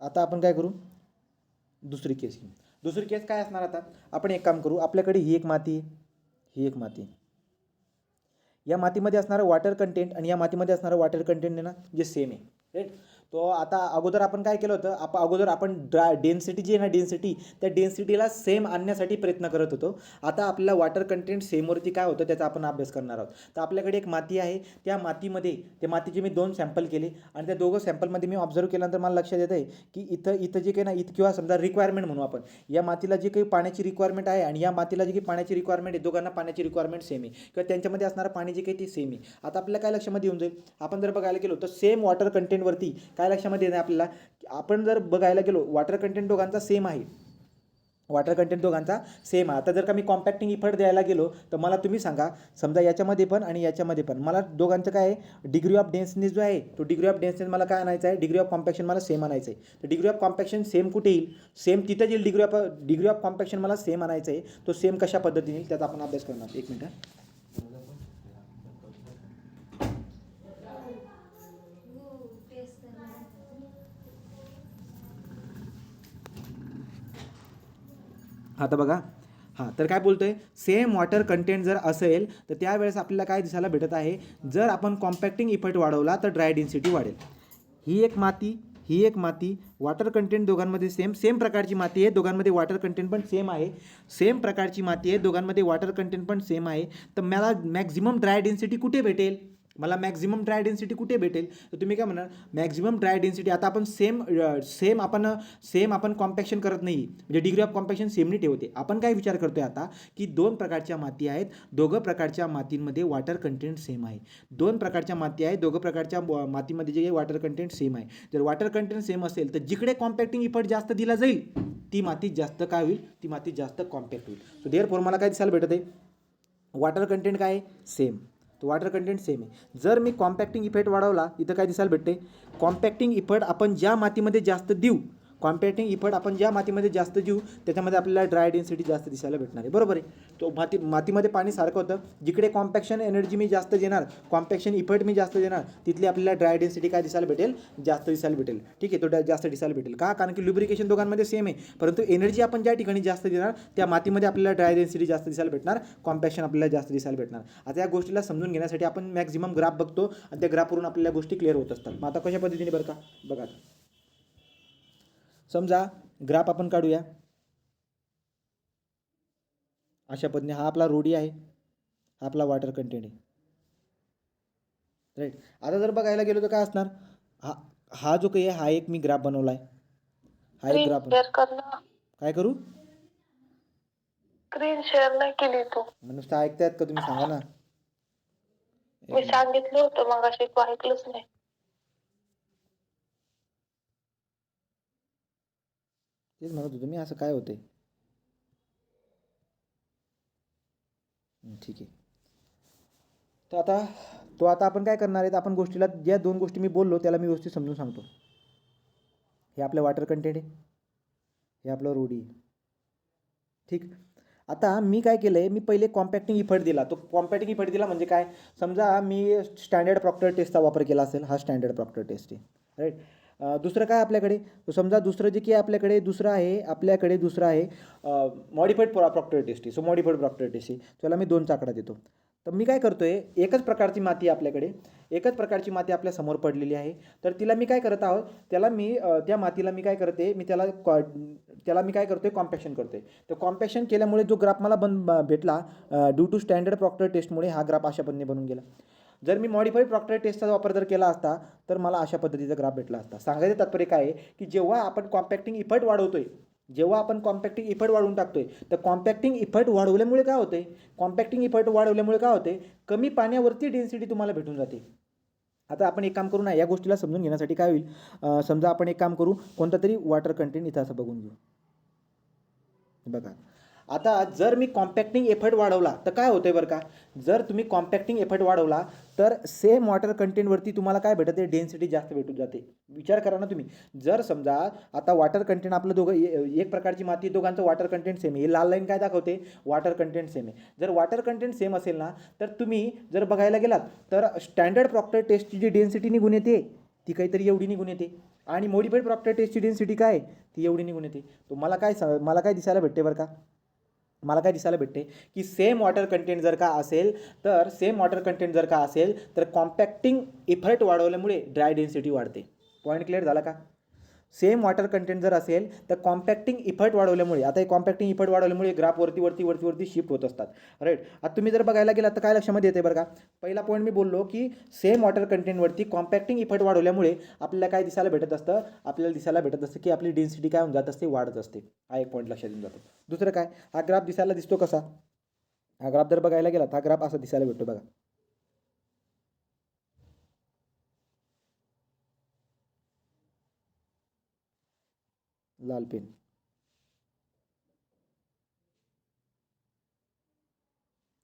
आता आपण काय करू, दुसरी केस घेऊ. दुसरी केस काय असणार, आता आपण एक काम करू, आपल्याकडे ही एक माती आहे, ही एक माती आहे. या मातीमध्ये असणारं वॉटर कंटेंट आणि या मातीमध्ये असणारं वॉटर कंटेंट आहे ना, जे सेम आहे, राईट. तो आता अगोदर आपण काय केलं होतं, अगोदर आपण डेन्सिटी जी आहे ना, डेन्सिटी, त्या डेन्सिटीला सेम आणण्यासाठी प्रयत्न करत होतो. आता आपल्याला वॉटर कंटेंट सेमवरती काय होतं त्याचा आपण अभ्यास करणार आहोत. तर आपल्याकडे एक माती आहे, त्या मातीमध्ये, त्या मातीचे मी 2 सॅम्पल केले आणि त्या दोघं सॅम्पलमध्ये मी ऑब्झर्व केल्यानंतर मला लक्षात येतं आहे की इथं जे काही ना, किंवा समजा रिक्वायरमेंट म्हणू आपण, या मातीला जी काही पाण्याची रिक्वायरमेंट आहे आणि या मातीला जी काही पाण्याची रिक्वायरमेंट आहे, दोघांना पाण्याची रिक्वायरमेंट सेम आहे किंवा त्यांच्यामध्ये असणारं पाणी जे काही ते सेम आहे. आता आपल्याला काय लक्षामध्ये येऊन जाईल, आपण जर बघायला गेलो तर सेम वॉटर कंटेंटवरती काय लक्षामध्ये येणार आपल्याला, आपण जर बघायला गेलो वॉटर कंटेंट दोघांचा सेम आहे, वॉटर कंटेंट दोघांचा सेम आहे. आता जर का मी कॉम्पॅक्टिंग इफर्ट द्यायला गेलो तर मला तुम्ही सांगा, समजा याच्यामध्ये पण आणि याच्यामध्ये पण मला दोघांचं काय आहे, डिग्री ऑफ डेन्सनेस जो आहे, तो डिग्री ऑफ डेन्सनेस मला काय आणायचा आहे, डिग्री ऑफ कॉम्पॅक्शन मला सेम आणायचं आहे. तर डिग्री ऑफ कॉम्पॅक्शन सेम कुठे येईल, सेम तिथं येईल. डिग्री ऑफ कॉम्पॅक्शन मला सेम आणायचं आहे, तो सेम कशा पद्धतीने येईल त्याचा आपण अभ्यास करणार. एक मिनिट. आता बघा, हां, तर काय बोलतोय, सेम वॉटर कंटेंट जर असेल तर त्यावेळेस आपल्याला काय दिसायला भेटत आहे, जर आपण कॉम्पॅक्टिंग इफर्ट वाढवला तर ड्राय डेन्सिटी वाढेल. ही एक माती, ही एक माती, वॉटर कंटेंट दोघांमध्ये सेम प्रकारची माती आहे, दोघांमध्ये वॉटर कंटेंट पण सेम आहे, सेम प्रकारची माती आहे, दोघांमध्ये वॉटर कंटेंट पण सेम आहे. तर मला मॅक्झिमम ड्राय डेन्सिटी कुठे भेटेल, मला मॅक्झिमम ड्राय डेन्सिटी कुठे भेटेल, तर तुम्ही काय म्हणाल, मॅक्झिमम ड्राय डेन्सिटी. आता आपण सेम आपण कॉम्पॅक्शन करत नाही, म्हणजे डिग्री ऑफ कॉम्पॅक्शन सेमनी ठेवते. आपण काय विचार करतोय आता, की 2 प्रकारच्या माती आहेत, दोघं प्रकारच्या मातींमध्ये वॉटर कंटेंट सेम आहे. 2 प्रकारच्या माती आहेत, दोघं प्रकारच्या मातीमध्ये जे वॉटर कंटेंट सेम आहे. जर वॉटर कंटेंट सेम असेल तर जिकडे कॉम्पॅक्टिंग इफर्ट जास्त दिला जाईल ती माती जास्त काय होईल, ती माती जास्त कॉम्पॅक्ट होईल. सो देअरफॉर मला काय दिसायला भेटत आहे, वॉटर कंटेंट काय आहे, सेम. तो वॉटर कंटेंट सेम आहे. जर मी कॉम्पॅक्टिंग इफेक्ट वाढवला, इथं काय दिसायला भेटते, कॉम्पॅक्टिंग इफर्ट आपण ज्या मातीमध्ये जास्त देऊ, कॉम्पॅक्टिंग इफर्ट आपण ज्या मातीमध्ये जास्त देऊ त्याच्यामध्ये आपल्याला ड्राय डेन्सिटी जास्त दिसायला भेटणार आहे, बरोबर आहे. तो मातीमध्ये पाणी सारखं होतं, जिकडे कॉम्पॅक्शन एनर्जी मी जास्त देणार, कॉम्पॅक्शन इफर्ट मी जास्त देणार, तिथली आपल्याला ड्राय डेन्सिटी काय दिसायला भेटेल, जास्त दिसायला भेटेल. ठीक आहे, तो जास्त दिसायला भेटेल का, कारण की लुब्रिकेशन दोघांमध्ये सेम आहे, परंतु एनर्जी आपण ज्या ठिकाणी जास्त देणार त्या मातीमध्ये आपल्याला ड्राय डेन्सिटी जास्त दिसायला भेटणार, कॉम्पॅक्शन आपल्याला जास्त दिसायला भेटणार. आता या गोष्टीला समजून घेण्यासाठी आपण मॅक्झिमम ग्राफ बघतो आणि त्या ग्राफवरून आपल्याला गोष्टी क्लिअर होत असतात. मग आता कशा पद्धतीने बरं का, बघा, समजा ग्राफ आपण काढूया अशा पद्धतीने. हा आपला रोडी आहे, हा आपला वॉटर कंटेंट आहे, राईट. आता जर बघायला गेलो तर काय असणार, हा जो काही आहे, हा एक मी ग्राफ बनवला आहे, हा एक ग्राफ. शेअर कर ना. काय करू, स्क्रीन शेअर नाही केली तू. नुसतं ऐकतायत का तुम्ही, सांगा ना. मी सांगितलं होतं मगाशी, तू ऐकलंच नाही. तेच म्हणत होतो मी, असं काय होतंय. ठीक आहे. तर आता आपण काय करणार आहेत, आपण गोष्टीला, ज्या 2 गोष्टी मी बोललो त्याला मी व्यवस्थित समजून सांगतो. हे आपलं वॉटर कंटेंट आहे, हे आपलं रोडी आहे, ठीक. आता मी काय केलं आहे, मी पहिले कॉम्पॅक्टिंग इफर्ट दिला. तो कॉम्पॅक्टिंग इफर्ट दिला म्हणजे काय, समजा मी स्टँडर्ड प्रॉक्टर टेस्टचा वापर केला असेल, हा स्टँडर्ड प्रॉक्टर टेस्ट आहे, राईट. दुसरं काय आपल्याकडे, समजा दुसरं जे की आपल्याकडे दुसरं आहे मॉडिफाईड प्रॉक्टर टेस्ट आहे. सो मॉडिफाईड प्रॉक्टर टेस्ट आहे, त्याला मी 2चा आकडा देतो. तर मी काय करतो आहे, एकच प्रकारची माती आपल्याकडे, एकच प्रकारची माती आपल्या समोर पडलेली आहे. तर तिला मी काय करत आहोत, त्याला मी त्या मातीला मी काय करते, मी त्याला मी काय करतोय, कॉम्पॅक्शन करतोय. तर कॉम्पॅक्शन केल्यामुळे जो ग्राफ मला भेटला ड्यू टू स्टँडर्ड प्रॉक्टर टेस्टमुळे, हा ग्राफ अशा पद्धतीने बनून गेला. जर मी मॉडिफाईड प्रॉक्टर टेस्टचा वापर जर केला असता तर मला अशा पद्धतीचा ग्राफ भेटला असता. सांगायचं तात्पर्य काय आहे, की जेव्हा आपण कॉम्पॅक्टिंग इफर्ट वाढवतोय, जेव्हा आपण कॉम्पॅक्टिंग इफर्ट वाढवून टाकतोय, तर कॉम्पॅक्टिंग इफर्ट वाढवल्यामुळे काय होते, कॉम्पॅक्टिंग इफर्ट वाढवल्यामुळे काय होते, कमी पाण्यावरती डेन्सिटी तुम्हाला भेटून जाते. आता आपण एक काम करू ना, या गोष्टीला समजून घेण्यासाठी काय होईल, समजा आपण एक काम करू, कोणता तरी वॉटर कंटेंट इथं असं बघून घेऊ. बघा, आता जर मी कॉम्पॅक्टिंग एफर्ट वाढवला तर काय होतंय बरं का, जर तुम्ही कॉम्पॅक्टिंग एफर्ट वाढवला तर सेम वॉटर कंटेंटवरती तुम्हाला काय भेटते, डेन्सिटी जास्त भेटून जाते. विचार करा ना तुम्ही, जर समजा आता वॉटर कंटेंट आपलं दोघं एक प्रकारची माती, दोघांचं वॉटर कंटेंट सेम आहे, ही लाल लाईन काय दाखवते, वॉटर कंटेंट सेम आहे. जर वॉटर कंटेंट सेम असेल ना, तर तुम्ही जर बघायला गेलात तर स्टँडर्ड प्रॉक्टर टेस्टची जी डेन्सिटी निघून येते ती काहीतरी एवढी निघून येते आणि मॉडिफाईड प्रॉपर्टी टेस्टची डेन्सिटी काय ती एवढी निघून येते. तो मला काय दिसायला भेटते बरं का, मला काय दिसायला भेटते की सेम वॉटर कंटेंट जर का असेल तर कॉम्पॅक्टिंग इफर्ट वाढवल्यामुळे ड्राय डेन्सिटी वाढते. पॉईंट क्लिअर झाला का. सेम वॉटर कंटेंट जर असेल तर कॉम्पॅक्टिंग इफर्ट वाढवल्यामुळे, आता हे कॉम्पॅक्टिंग इफर्ट वाढवल्यामुळे ग्राफ वरती शिफ्ट होत असतात. राईट. आता तुम्ही जर बघायला गेलात तर काय लक्षामध्ये येते बरं का, पहिला पॉईंट मी बोललो की सेम वॉटर कंटेंटवरती कॉम्पॅक्टिंग इफर्ट वाढवल्यामुळे आपल्याला काय दिसायला भेटत असतं, की आपली डेन्सिटी काय होऊन जात असते, वाढत असते. हा एक पॉईंट लक्षात येऊन जातो. दुसरं काय, हा ग्राफ दिसायला दिसतो कसा, हा ग्राफ जर बघायला गेला हा ग्राफ असा दिसायला भेटतो बघा. लाल पेन,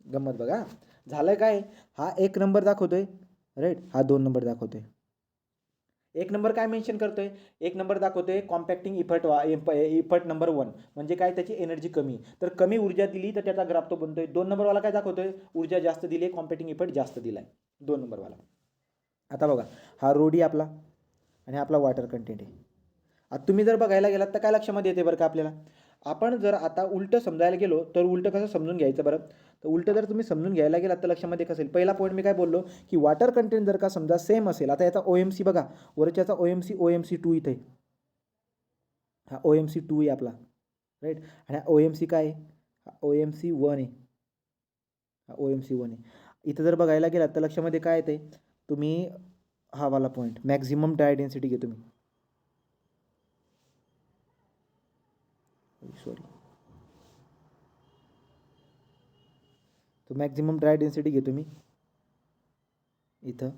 गंमत बघा. झालं काय, हा 1 नंबर दाखवतोय, राईट, हा 2 नंबर दाखवतोय. 1 नंबर काय मेन्शन करतोय, 1 नंबर दाखवतोय कॉम्पॅक्टिंग इफर्ट नंबर 1, म्हणजे काय, त्याची एनर्जी कमी, तर कमी ऊर्जा दिली तर त्याचा ग्राफ तो बनतोय. 2 नंबरवाला काय दाखवतोय, ऊर्जा जास्त दिली, कॉम्पॅक्टिंग इफर्ट जास्त दिलाय 2 नंबरवाला. आता बघा, हा रोडी आपला आणि आपला वॉटर कंटेंट आहे. आता तुम्ही जर बघायला गेलात तर काय लक्षामध्ये येते बरं का आपल्याला, आपण जर आता उलटं समजायला गेलो तर उलटं कसं समजून घ्यायचं बरं, तर उलटं जर तुम्ही समजून घ्यायला गेलात तर लक्षामध्ये कसं येईल. पहिला पॉईंट मी काय बोललो की वॉटर कंटेंट जर का समजा सेम असेल, आता याचा OMC बघा, वरच्याचा OMC 2 इथे, हा OMC 2 आहे आपला, राईट, आणि हा OMC काय आहे, हा OMC 1 आहे, हा OMC 1 आहे. इथं जर बघायला गेलात तर लक्षामध्ये काय येते, तुम्ही हा वाला पॉईंट मॅक्झिमम ड्राय डेन्सिटी घे तुम्ही, सॉरी, तो मॅक्झिमम ड्राय डेन्सिटी घेतो मी इथं.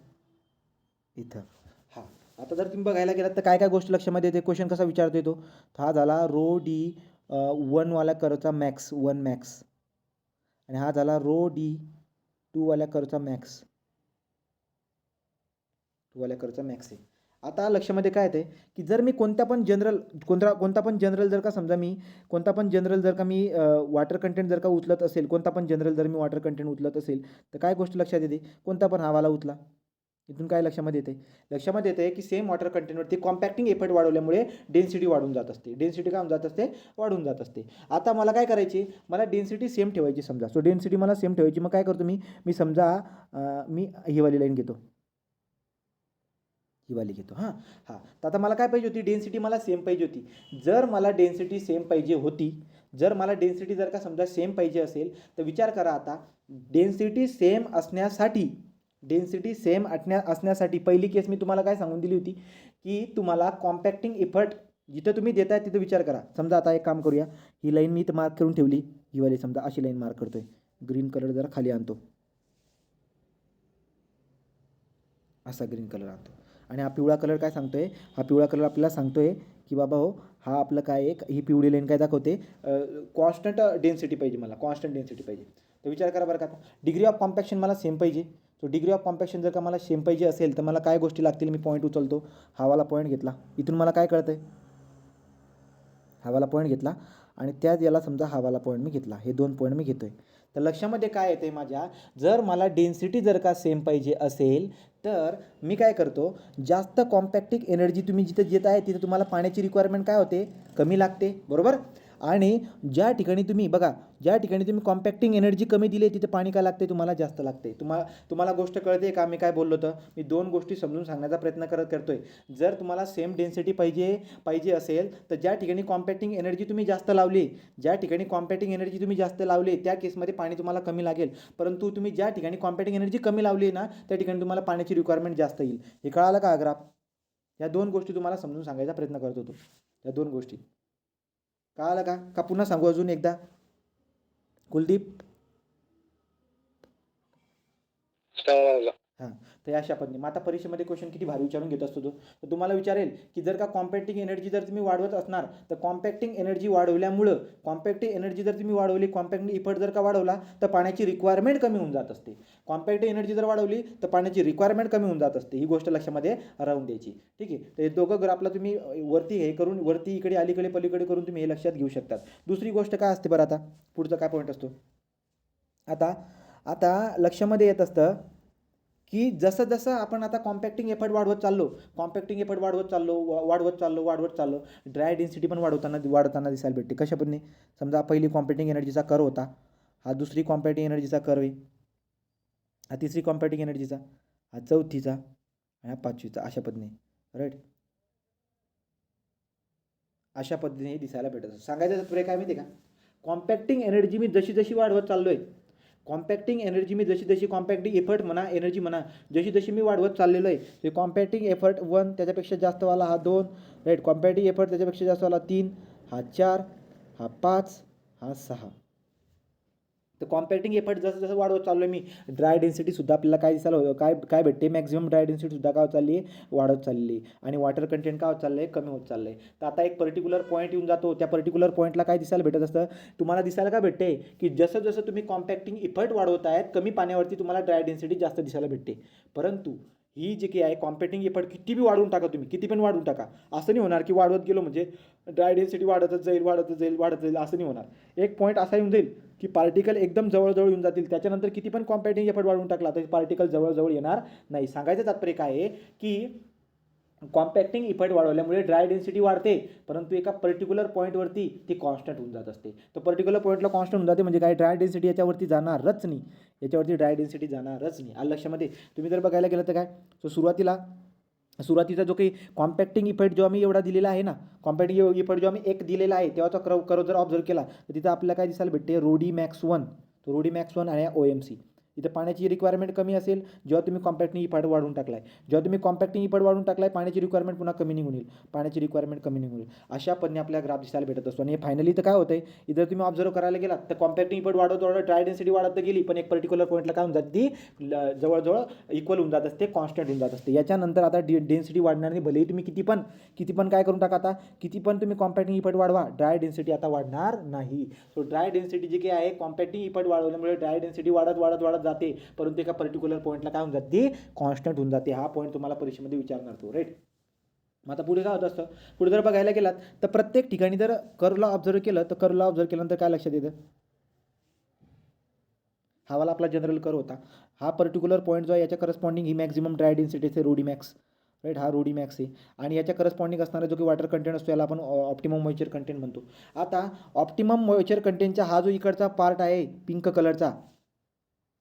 हां, आता जर तुम्ही बघायला गेलात तर काय काय गोष्टी लक्षामध्ये येते, क्वेश्चन कसा विचारतो येतो, हा झाला ρD1 वाला कर्वचा मॅक्स 1 मॅक्स, आणि हा झाला ρD2 वाल्या कर्वचा मॅक्स, 2 वाल्या कर्वचा मॅक्स आहे. आता लक्षामध्ये काय येते की जर मी कोणता पण जनरल जर का समजा मी वॉटर कंटेंट जर का उचलत असेल, कोणता पण जनरल जर मी वॉटर कंटेंट उचलत असेल तर काय गोष्ट लक्षात येते, कोणता पण हवाला उचला, इथून काय लक्षामध्ये येते की सेम वॉटर कंटेंटवरती कॉम्पॅक्टिंग इफर्ट वाढवल्यामुळे डेन्सिटी वाढून जात असते. डेन्सिटी काय वाढून जात असते. आता मला काय करायची, मला डेन्सिटी सेम ठेवायची समजा, सो डेन्सिटी मला सेम ठेवायची. मग काय करतो मी समजा मी ही वाली लाईन घेतो, हां. तर आता मला काय पाहिजे होती, डेन्सिटी मला सेम पाहिजे होती. जर मला डेन्सिटी सेम पाहिजे असेल तर विचार करा, आता डेन्सिटी सेम असण्यासाठी पहिली केस मी तुम्हाला काय सांगून दिली होती की तुम्हाला कॉम्पॅक्टिंग इफर्ट जिथं तुम्ही देताय तिथं विचार करा. समजा आता एक काम करूया, ही लाईन मी इथं मार्क करून ठेवली, ही वाली समजा अशी लाईन मार्क करतोय, ग्रीन कलर जरा खाली आणतो, असा ग्रीन कलर आणतो, आणि हा पिवळा कलर काय सांगतोय, हा पिवळा कलर आपल्याला सांगतोय की बाबा हो, हा आपलं काय ही पिवळी लाईन काय दाखवते, कॉन्स्टंट डेन्सिटी पाहिजे मला, तर विचार करा बरं का, आता डिग्री ऑफ कॉम्पॅक्शन मला सेम पाहिजे. सो डिग्री ऑफ कॉम्पॅक्शन जर का मला सेम पाहिजे असेल तर मला काय गोष्टी लागतील, मी पॉईंट उचलतो, हावाला पॉईंट घेतला, इथून मला काय कळतंय, हावाला पॉईंट घेतला, आणि त्याच याला समजा हावाला पॉईंट मी घेतला, हे 2 पॉईंट मी घेतोय. तर लक्षामध्ये काय येते माझ्या, जर मला डेन्सिटी जर का सेम पाहिजे असेल तर मी काय करतो, जास्त कॉम्पॅक्टिंग एनर्जी तुम्ही जिथे देत आहे तिथे तुम्हाला पाण्याची रिक्वायरमेंट काय होते, कमी लागते, बरोबर. आणि ज्या ठिकाणी तुम्ही कॉम्पॅक्टिंग एनर्जी कमी दिली तिथे पाणी काय लागते, तुम्हाला जास्त लागते. तुम्हाला गोष्ट कळते का, मी काय बोललो होतं, मी 2 गोष्टी समजून सांगण्याचा प्रयत्न करतोय. जर तुम्हाला सेम डेन्सिटी पाहिजे असेल तर ज्या ठिकाणी कॉम्पॅक्टिंग एनर्जी तुम्ही जास्त लावली, त्या केसमध्ये पाणी तुम्हाला कमी लागेल. परंतु तुम्ही ज्या ठिकाणी कॉम्पॅक्टिंग एनर्जी कमी लावली ना त्या ठिकाणी तुम्हाला पाण्याची रिक्वायरमेंट जास्त येईल. हे कळालं का ग्राफ. या 2 गोष्टी तुम्हाला समजून सांगायचा प्रयत्न करत होतो. या 2 गोष्टी कळालं का पुन्हा सांगू अजून एकदा, कुलदीप. हां, तर अशा पद्धतीने मग आता परीक्षेमध्ये क्वेश्चन किती भारी विचारून घेत असतो तो. तर तुम्हाला विचारेल की जर का कॉम्पॅक्टिंग एनर्जी जर तुम्ही वाढवत असणार तर कॉम्पॅक्टिंग एनर्जी जर तुम्ही वाढवली, कॉम्पॅक्टिंग इफर्ट जर का वाढवला तर पाण्याची रिक्वायरमेंट कमी होऊन जात असते. कॉम्पॅक्टिंग एनर्जी जर वाढवली तर पाण्याची रिक्वायरमेंट कमी होऊन जात असते. ही गोष्ट लक्षामध्ये राहून द्यायची, ठीक आहे. तर हे दोघं ग्राफला तुम्ही वरती इकडे अलीकडे पलीकडे करून तुम्ही हे लक्षात घेऊ शकतात. दुसरी गोष्ट काय असते बरं, आता पुढचा काय पॉईंट असतो, आता लक्षामध्ये येत असतं की जसं जसं आपण आता कॉम्पॅक्टिंग एफर्ट वाढवत चाललो, वाढवत चाललो, ड्राय डेन्सिटी पण वाढताना दिसायला भेटते. कशा पद्धतीने? समजा पहिली कॉम्पॅक्टिंग एनर्जीचा कर्व होता, हा दुसरी कॉम्पॅक्टिंग एनर्जीचा कर्व आहे, हा तिसरी कॉम्पॅक्टिंग एनर्जीचा, हा चौथीचा आणि हा पाचवीचा, अशा पद्धतीने. राईट, अशा पद्धतीने हे दिसायला भेटत असतं. सांगायचं तात्पर्य काय माहिती आहे का? कॉम्पॅक्टिंग एनर्जी मी जशी जशी वाढवत चाललो आहे, कॉम्पॅक्टिंग एनर्जी मी जशी जशी कॉम्पॅक्टिंग एफर्ट म्हणा, एनर्जी म्हणा, जशी जशी मी वाढवत चाललेलो आहे, ते कॉम्पॅक्टिंग एफर्ट 1 त्याच्यापेक्षा जास्तवाला हा 2, राईट, कॉम्पॅक्टिंग एफर्ट त्याच्यापेक्षा जास्तवाला 3, हा 4, हा 5, हा 6. तर कॉम्पॅक्टिंग एफर्ट जसं जसं वाढवत चाललो आहे मी, ड्राय डेन्सिटीसुद्धा आपल्याला काय दिसायला काय काय भेटते? मॅक्झिमम ड्राय डेन्सिटीसुद्धा काय होत चालली आहे? वाढत चालली आहे. आणि वॉटर कंटेंट काय होत चाललं आहे? कमी होत चाललं आहे. तर आता एक पर्टिक्युलर पॉईंट येऊन जातो, त्या पर्टिक्युलर पॉईंटला काय दिसायला भेटत असतं? तुम्हाला दिसायला काय भेटते? की जसं जसं तुम्ही कॉम्पॅक्टिंग इफर्ट वाढवत आहेत, कमी पाण्यावरती तुम्हाला ड्राय डेन्सिटी जास्त दिसायला भेटते. परंतु ही जी काही आहे कॉम्पॅक्टिंग इफर्ट किती बी वाढवून टाका तुम्ही, किती पण वाढवून टाका, असं नाही होणार की वाढवत गेलो म्हणजे ड्राय डेन्सिटी वाढतच जाईल, असं नाही होणार. एक पॉईंट असा येऊन जाईल की पार्टिकल एकदम जवळजवळ येऊन जातील, त्याच्यानंतर किती पण कॉम्पॅक्टिंग एफर्ट वाढवून टाकला तरी पार्टिकल जवळजवळ येणार नाही. सांगायचं तात्पर्य काय आहे की कॉम्पॅक्टिंग इफर्ट वाढवल्यामुळे ड्राय डेन्सिटी वाढते, परंतु एका पर्टिक्युलर पॉईंटवरती ती कॉन्स्टंट होऊन जात असते. तर पर्टिक्युलर पॉईंटला कॉन्स्टंट होऊन जाते म्हणजे काय? ड्राय डेन्सिटी याच्यावरती जाणारच नाही, ड्राय डेन्सिटी जाणारच नाही. आलं लक्षामध्ये? तुम्ही जर बघायला गेलं तर काय, तो सुरुवातीचा जो काही कॉम्पॅक्टिंग इफर्ट जेव्हा मी एवढा दिलेला आहे ना, कॉम्पॅक्टिंग इफर्ट जेव्हा मी 1 दिलेला आहे, तेव्हाचा कर्व जर ऑब्झर्व केला तर तिथं आपल्याला काय दिसायला भेटते? रोडी मॅक्स 1, तो रोडी मॅक्स 1 आणि OMC. इथं पाण्याची रिक्वायरमेंट कमी असेल जेव्हा तुम्ही कॉम्पॅक्टिंग इफर्ट वाढवून टाकलाय, जेव्हा तुम्ही कॉम्पॅक्टिंग इफर्ट वाढवून टाकलाय, पाण्याची रिक्वायरमेंट पुन्हा कमी निघून येईल, अशा पद्धतीने आपल्याला ग्राफ दिसायला भेटत असतो. आणि फायनली तर काय होतंय, इथं तुम्ही ऑब्झर्व करायला गेलात तर कॉम्पॅक्टिंग इफर्ट वाढवत ड्राय डेन्सिटी वाढत गेली, पण एक पर्टिक्युलर पॉईंटला काय होऊन जाते? ती जवळजवळ इक्वल होऊन जात असते, कॉन्स्टंट होऊन जात असते. याच्यानंतर आता डेन्सिटी वाढणार नाही, भलेही तुम्ही किती पण काय करून टाका, आता किती पण तुम्ही कॉम्पॅक्टिंग इफर्ट वाढवा, ड्राय डेन्सिटी आता वाढणार नाही. सो ड्राय डेन्सिटी जी काही आहे कॉम्पॅक्टिंग इफर्ट वाढवल्यामुळे ड्राय डेन्सिटी वाढत जाते, परंतु एका पर्टिक्युलर पॉईंटला काय होऊन जाते? कॉन्स्टंट होऊन जाते. हा पॉईंट तुम्हाला परीक्षेमध्ये विचारणार तो, राईट. मग आता पुढे काय होत असतं? पुढे जर बघायला गेलात तर प्रत्येक ठिकाणी जर कर्वला ऑब्झर्व केल्यानंतर काय लक्षात येतं? हा वाला आपला जनरल कर्व होता, हा पर्टिक्युलर पॉईंट जो आहे याच्या करस्पॉन्डिंग ही मॅक्झिमम ड्राय डेन्सिटी आहे, रोडी मॅक्स, राईट, हा रोडी मॅक्स आहे. आणि याच्या करस्पॉन्डिंग असणारा जो की वॉटर कंटेंट असतो याला आपण ऑप्टिमम मॉइश्चर कंटेंट म्हणतो. आता ऑप्टिमम मॉइश्चर कंटेंटचा हा जो इकडचा पार्ट आहे पिंक कलरचा,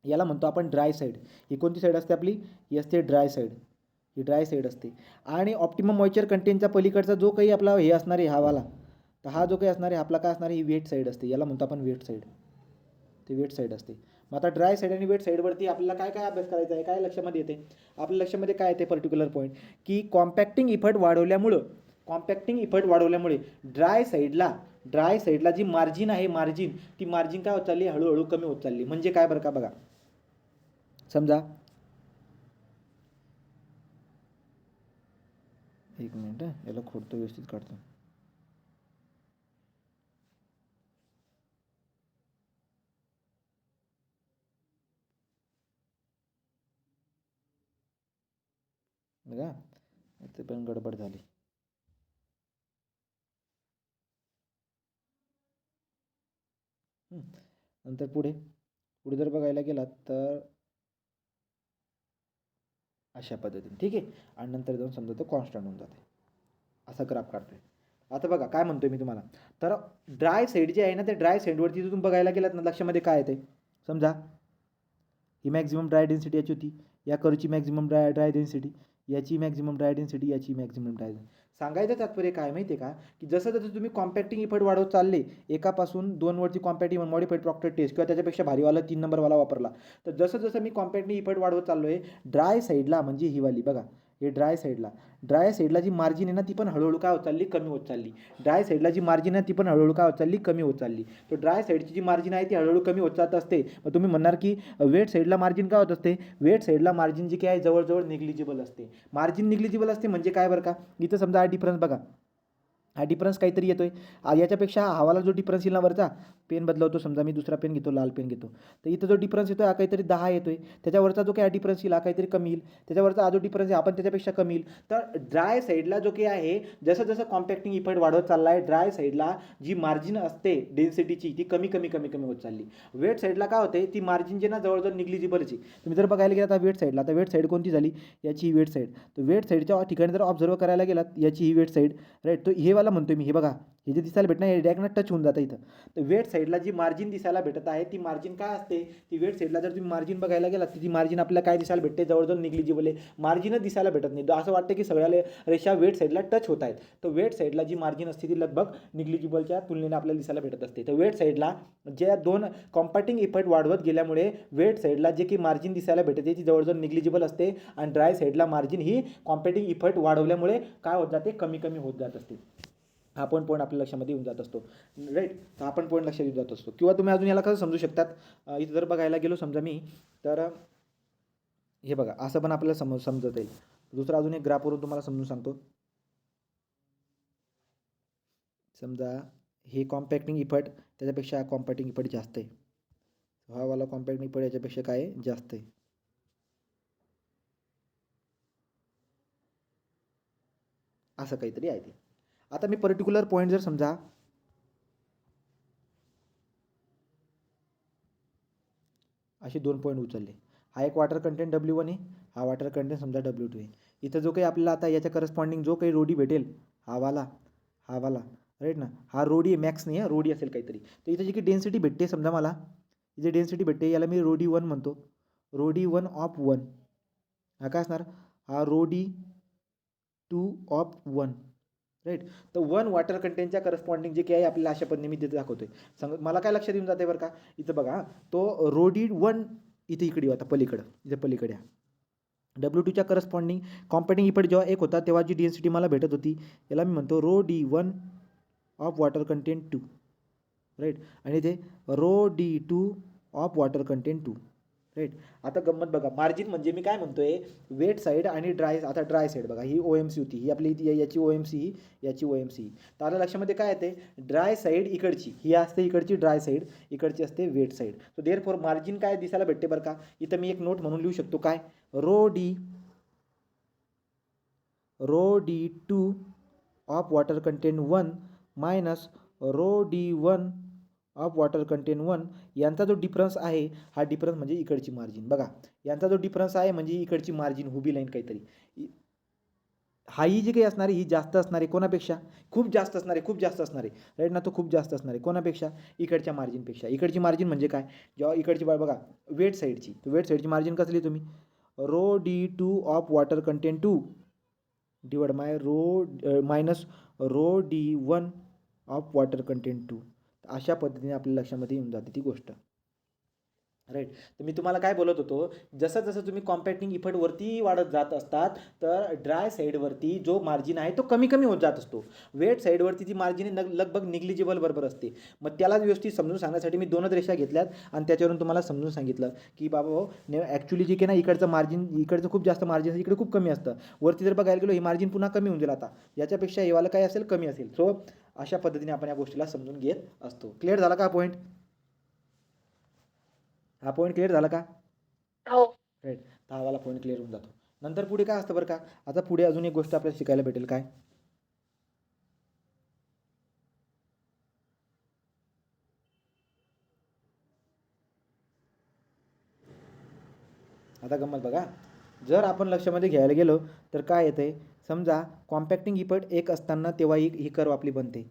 याला म्हणतो आपण ड्राय साईड. ही कोणती साईड असते आपली? ही असते ड्राय साईड, ही ड्राय साईड असते. आणि ऑप्टिमम मॉइश्चर कंटेंटच्या पलीकडचा जो काही आपला हे असणार आहे हा वाला, तर हा जो काही असणार आहे आपला काय असणार आहे? ही वेट साईड असते, याला म्हणतो आपण वेट साईड, ते वेट साईड असते. मग आता ड्राय साईड आणि वेट साईडवरती आपल्याला काय काय अभ्यास करायचा आहे? काय लक्षामध्ये येते? आपल्या लक्षामध्ये काय येते? पर्टिक्युलर पॉईंट की कॉम्पॅक्टिंग इफर्ट वाढवल्यामुळे ड्राय साईडला जी मार्जिन आहे, ती मार्जिन काय होत चालली? हळूहळू कमी होत चालली. म्हणजे काय बरं का? बघा, समजा एक मिनिट, याला खोडतो, व्यवस्थित काढतो. बघा, ते पण गडबड झाली. नंतर पुढे जर बघायला गेलात तर अशा पद्धतीने, ठीक आहे. आणि नंतर जाऊन समजा तो कॉन्स्टंट होऊन जाते, असा ग्राफ काढतोय. आता बघा काय म्हणतोय मी तुम्हाला, तर ड्राय साईड जी आहे ना, त्या ड्राय साईडवरती तुम्ही बघायला गेलात ना, लक्षामध्ये काय येते? समजा ही मॅक्झिमम ड्राय डेन्सिटी याची होती, या कर्वची मॅक्झिमम ड्राय डेन्सिटी, याची मॅक्झिमम ड्राय डेन्सिटी, याची मॅक्झिमम ड्राय डेन्सिटी. सांगायचं तात्पर्य काय माहिती आहे का? की जसं जसं तुम्ही कॉम्पॅक्टिंग इफर्ट वाढवत चालले, एकापासून 2 वरती कॉम्पॅक्टिंग मॉडिफाईड प्रॉक्टर टेस्ट किंवा त्याच्यापेक्षा भारीवाला 3 नंबरवाला वापरला, तर जसं जसं मी कॉम्पॅक्टिंग इफर्ट वाढवत चाललो आहे, ड्राय साईडला म्हणजे ही वाली बघा, हे ड्राय साईडला जी मार्जिन आहे ना, ती पण हळूहळू काय होत चालली? कमी होत चालली. ड्राय साईडला जी मार्जिन आहे ती पण हळूहळू काय होत चालली? कमी होत चालली. तर ड्राय साईडची जी मार्जिन आहे ती हळूहळू कमी होत जात असते. मग तुम्ही म्हणणार की वेट साईडला मार्जिन काय होत असते? वेट साईडला मार्जिन जी काय आहे जवळजवळ निग्लिजिबल असते. मार्जिन निग्लिजिबल असते म्हणजे काय बरं का? इथं समजा हा डिफरन्स बघा, हा डिफरन्स काहीतरी येतोय. याच्यापेक्षा हवाला जो डिफरन्स येईल ना वरचा, पेन बदलवतो समजा मी दुसरा पेन घेतो, लाल पेन घेतो. तर इथं जो डिफरन्स येतो हा काहीतरी 10 येतोय. त्याच्यावरचा जो काही डिफरन्स येईल हा काहीतरी कमी येईल. त्याच्यावरचा हा जो डिफरन्स आहे आपण त्याच्यापेक्षा कमी येईल. तर ड्राय साईडला जो काही आहे, जसं जसं कॉम्पॅक्टिंग इफेक्ट वाढवत चालला आहे, ड्राय साईडला जी मार्जिन असते डेन्सिटीची ती कमी कमी कमी कमी होत चालली. वेट साईडला काय होते, ती मार्जिन जे ना जवळजवळ निग्लिजिबलची. तुम्ही जर बघायला गेलात आता वेट साईडला, आता वेट साईड कोणती झाली, याची ही वेट साईड. तर वेट साईडच्या ठिकाणी जर ऑब्झर्व करायला गेलात, याची ही वेट साईड, राईट. तो हे वाला म्हणतोय मी, हे बघा, हे जे दिसायला भेटणं हे डायरेक्ट टच होऊन जातं इथं. तर वेट साईडला जी मार्जिन दिसायला भेटत आहे ती मार्जिन काय असते, ती वेट साईडला जर तुम्ही मार्जिन बघायला गेलात ती मार्जिन आपल्याला काय दिसायला भेटते, जवळजवळ निग्लिजिबल आहे. मार्जिनच दिसायला भेटत नाही. असं वाटतं की सगळ्या रेषा वेट साईडला टच होत आहेत. तर वेट साईडला जी मार्जिन असते ती लगभग निग्लिजिबलच्या तुलनेने आपल्याला दिसायला भेटत असते. तर वेट साईडला ज्या दोन कॉम्पॅक्टिंग इफेक्ट वाढवत गेल्यामुळे वेट साईडला जे की मार्जिन दिसायला भेटते ती जवळजवळ निग्लिजिबल असते आणि ड्राय साईडला मार्जिन ही कॉम्पॅक्टिंग इफेक्ट वाढवल्यामुळे काय होत जाते, कमी कमी होत जात असते. हा पण पॉईंट आपल्या लक्षामध्ये येऊन जात असतो, राईट. तर आपण पॉईंट लक्षात येऊन जात असतो. किंवा तुम्ही अजून याला कसं समजू शकतात, इथं जर बघायला गेलो समजा मी, तर हे बघा असं पण आपल्याला समजत येईल. दुसरा अजून एक ग्राफवरून तुम्हाला समजून सांगतो. समजा हे कॉम्पॅक्टिंग इफेक्ट त्याच्यापेक्षा कॉम्पॅक्टिंग इफेक्ट जास्त आहे. हा वाला कॉम्पॅक्टिंग इफेक्ट याच्यापेक्षा काय आहे, जास्त आहे. असं काहीतरी आहे ते. आता मी पर्टिक्युलर पॉईंट जर समजा असे 2 पॉईंट उचलले. हा एक वॉटर कंटेंट W1 आहे, हा वॉटर कंटेंट समजा W2 आहे. इथं जो काही आपल्याला आता याच्या करस्पॉन्डिंग जो काही रोडी भेटेल, हा वाला, राईट ना, हा रोडी आहे, मॅक्स नाही आहे, रोडी असेल काहीतरी. तर इथं जी काही डेन्सिटी भेटते समजा मला, जी डेन्सिटी भेटते याला मी रोडी 1 म्हणतो. रोडी 1 ऑफ 1. हा काय असणार, हा रोडी 2 ऑफ 1, राईट. तर 1 वॉटर कंटेंटच्या करस्पॉन्डिंग जे काही आहे आपल्याला अशा पद्धतीने मी तिथे दाखवतोय. मला काय लक्षात येऊन जाते बरं का, इथं बघा तो रोडी 1 इथे इकडे होता, पलीकडं इथे पलीकडे W2च्या करस्पॉन्डिंग कॉम्पॅक्टिंग इफेक्ट जेव्हा एक होता तेव्हा जी डेन्सिटी मला भेटत होती याला मी म्हणतो rho D1 of water content 2, right. आणि इथे rho D2 of water content 2, right. आता गंमत बघा, मार्जिन म्हणजे मी काय म्हणतोय, वेट साईड आणि ड्राय. आता ड्राय साईड बघा, ही OMC होती, ही आपली याची OMC, ही याची OMC. तर आता लक्षामध्ये काय येते, ड्राय साईड इकडची ही असते, इकडची ड्राय साईड, इकडची असते wet side. So therefore margin काय दिसायला भेटते बरं का, इथं मी एक नोट म्हणून लिहू शकतो काय, rho D2 of water content 1 minus rho D1 of water content 1 यांचा जो डिफरन्स आहे, हा डिफरन्स म्हणजे इकडची मार्जिन. बघा यांचा जो डिफरन्स आहे म्हणजे इकडची मार्जिन, उभी लाईन काहीतरी, ही जी काही असणार आहे ही जास्त असणार आहे कोणापेक्षा, खूप जास्त असणार आहे, खूप जास्त असणार आहे, राईट ना. तो खूप जास्त असणार आहे कोणापेक्षा, इकडच्या मार्जिनपेक्षा. इकडची मार्जिन म्हणजे काय, जेव्हा इकडची बघा वेट साईडची, तर वेट साईडची मार्जिन कसली तुम्ही, rho D2 of water content 2 divide by minus rho D1 of water content 2. अशा पद्धतीने आपल्या लक्षामध्ये येऊन जाते ती गोष्ट, राईट. तर मी तुम्हाला काय बोलत होतो, जसं जसं तुम्ही कॉम्पॅक्टिंग इफेक्ट वरती वाढत जात असतात तर ड्राय साईडवरती जो मार्जिन आहे तो कमी कमी होत जात असतो. वेट साईडवरती ती मार्जिन लगभग निग्लिजिबल बरोबर असते. मग त्याला व्यवस्थित समजून सांगण्यासाठी मी 2च रेषा घेतल्यात आणि त्याच्यावरून तुम्हाला समजून सांगितलं की बाबा हो, ॲक्च्युली जे काही ना इकडचं मार्जिन, इकडचं खूप जास्त मार्जिन, इकडे खूप कमी असतं. वरती जर बघायला गेलो ही मार्जिन पुन्हा कमी होऊन जाईल, आता याच्यापेक्षा हेवाला काय असेल, कमी असेल. सो अशा पद्धतीने आपण या गोष्टीला समजून घेत असतो. क्लिअर झाला का पॉईंट, हा पॉईंट क्लिअर झाला का, हो. राईट. तर हा वाला पॉईंट क्लिअर होऊन जातो. नंतर पुढे काय असतं बरं का, आता पुढे अजून एक गोष्ट आपल्याला शिकायला भेटेल, काय, आता गंमत बघा, जर आपण लक्षामध्ये घ्यायला गेलो तर काय येते, समजा कॉम्पॅक्टिंग इफेक्ट एक असताना तेव्हा ही कर्व आपली बनते.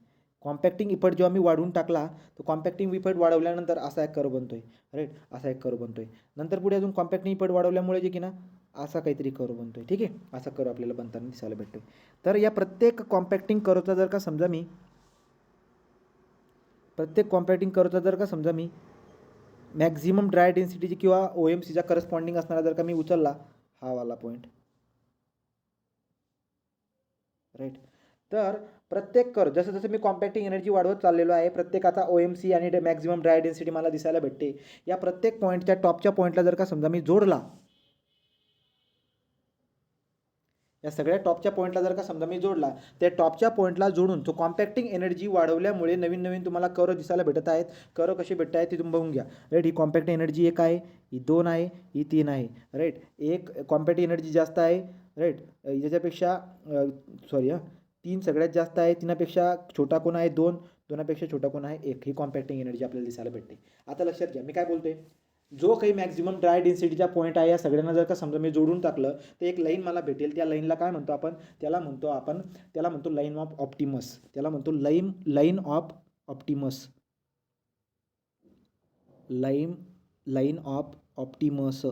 कॉम्पॅक्टिंग इफेक्ट जेव्हा मी वाढवून टाकला तर कॉम्पॅक्टिंग इफेक्ट वाढवल्यानंतर असा एक कर्व बनतोय, राईट, असा एक कर्व बनतोय. नंतर पुढे अजून कॉम्पॅक्टिंग इफेक्ट वाढवल्यामुळे जे की ना असा काहीतरी कर्व बनतोय, ठीक आहे, असा कर्व आपल्याला बनताना दिसायला भेटतोय. तर या प्रत्येक कॉम्पॅक्टिंग कर्वचा जर का समजा मी मॅक्झिमम ड्राय डेन्सिटीची किंवा OMCच्या करस्पॉन्डिंग असणारा जर का मी उचलला, हा वाला पॉईंट, राईट. तर प्रत्येक कर्व जसं जसं मी कॉम्पॅक्टिंग एनर्जी वाढवत चाललेलो आहे, प्रत्येकाचा OMC आणि मॅक्झिमम ड्राय डेन्सिटी मला दिसायला भेटते. या प्रत्येक पॉईंटच्या टॉपच्या पॉईंटला जर का समजा मी जोडला, या सगळ्या टॉपच्या पॉईंटला जर का समजा मी जोडला, त्या टॉपच्या पॉईंटला जोडून तो कॉम्पॅक्टिंग एनर्जी वाढवल्यामुळे नवीन नवीन तुम्हाला कर्व दिसायला भेटत आहेत. कर्व कसे भेटत आहेत ते तुम्ही बघून घ्या. राईट, ही कॉम्पॅक्टिंग एनर्जी 1 आहे, ही 2 आहे, ही 3 आहे. राईट, एक कॉम्पॅक्टिंग एनर्जी जास्त आहे. राईट, याच्यापेक्षा 3 सगळ्यात जास्त आहे. 3पेक्षा छोटा कोण आहे 2, 2पेक्षा छोटा कोण आहे 1. ही कॉम्पॅक्टिंग एनर्जी आपल्याला दिसायला भेटते. आता लक्षात घ्या मी काय बोलतोय. जो काही मॅक्झिमम ड्राय डेन्सिटीचा पॉईंट आहे या सगळ्यांना जर का समजा मी जोडून टाकलं तर एक लाईन मला भेटेल. त्या लाईनला काय म्हणतो आपण, त्याला म्हणतो लाईन ऑफ ऑप्टिमस. त्याला म्हणतो line of optimum. Line of optimum.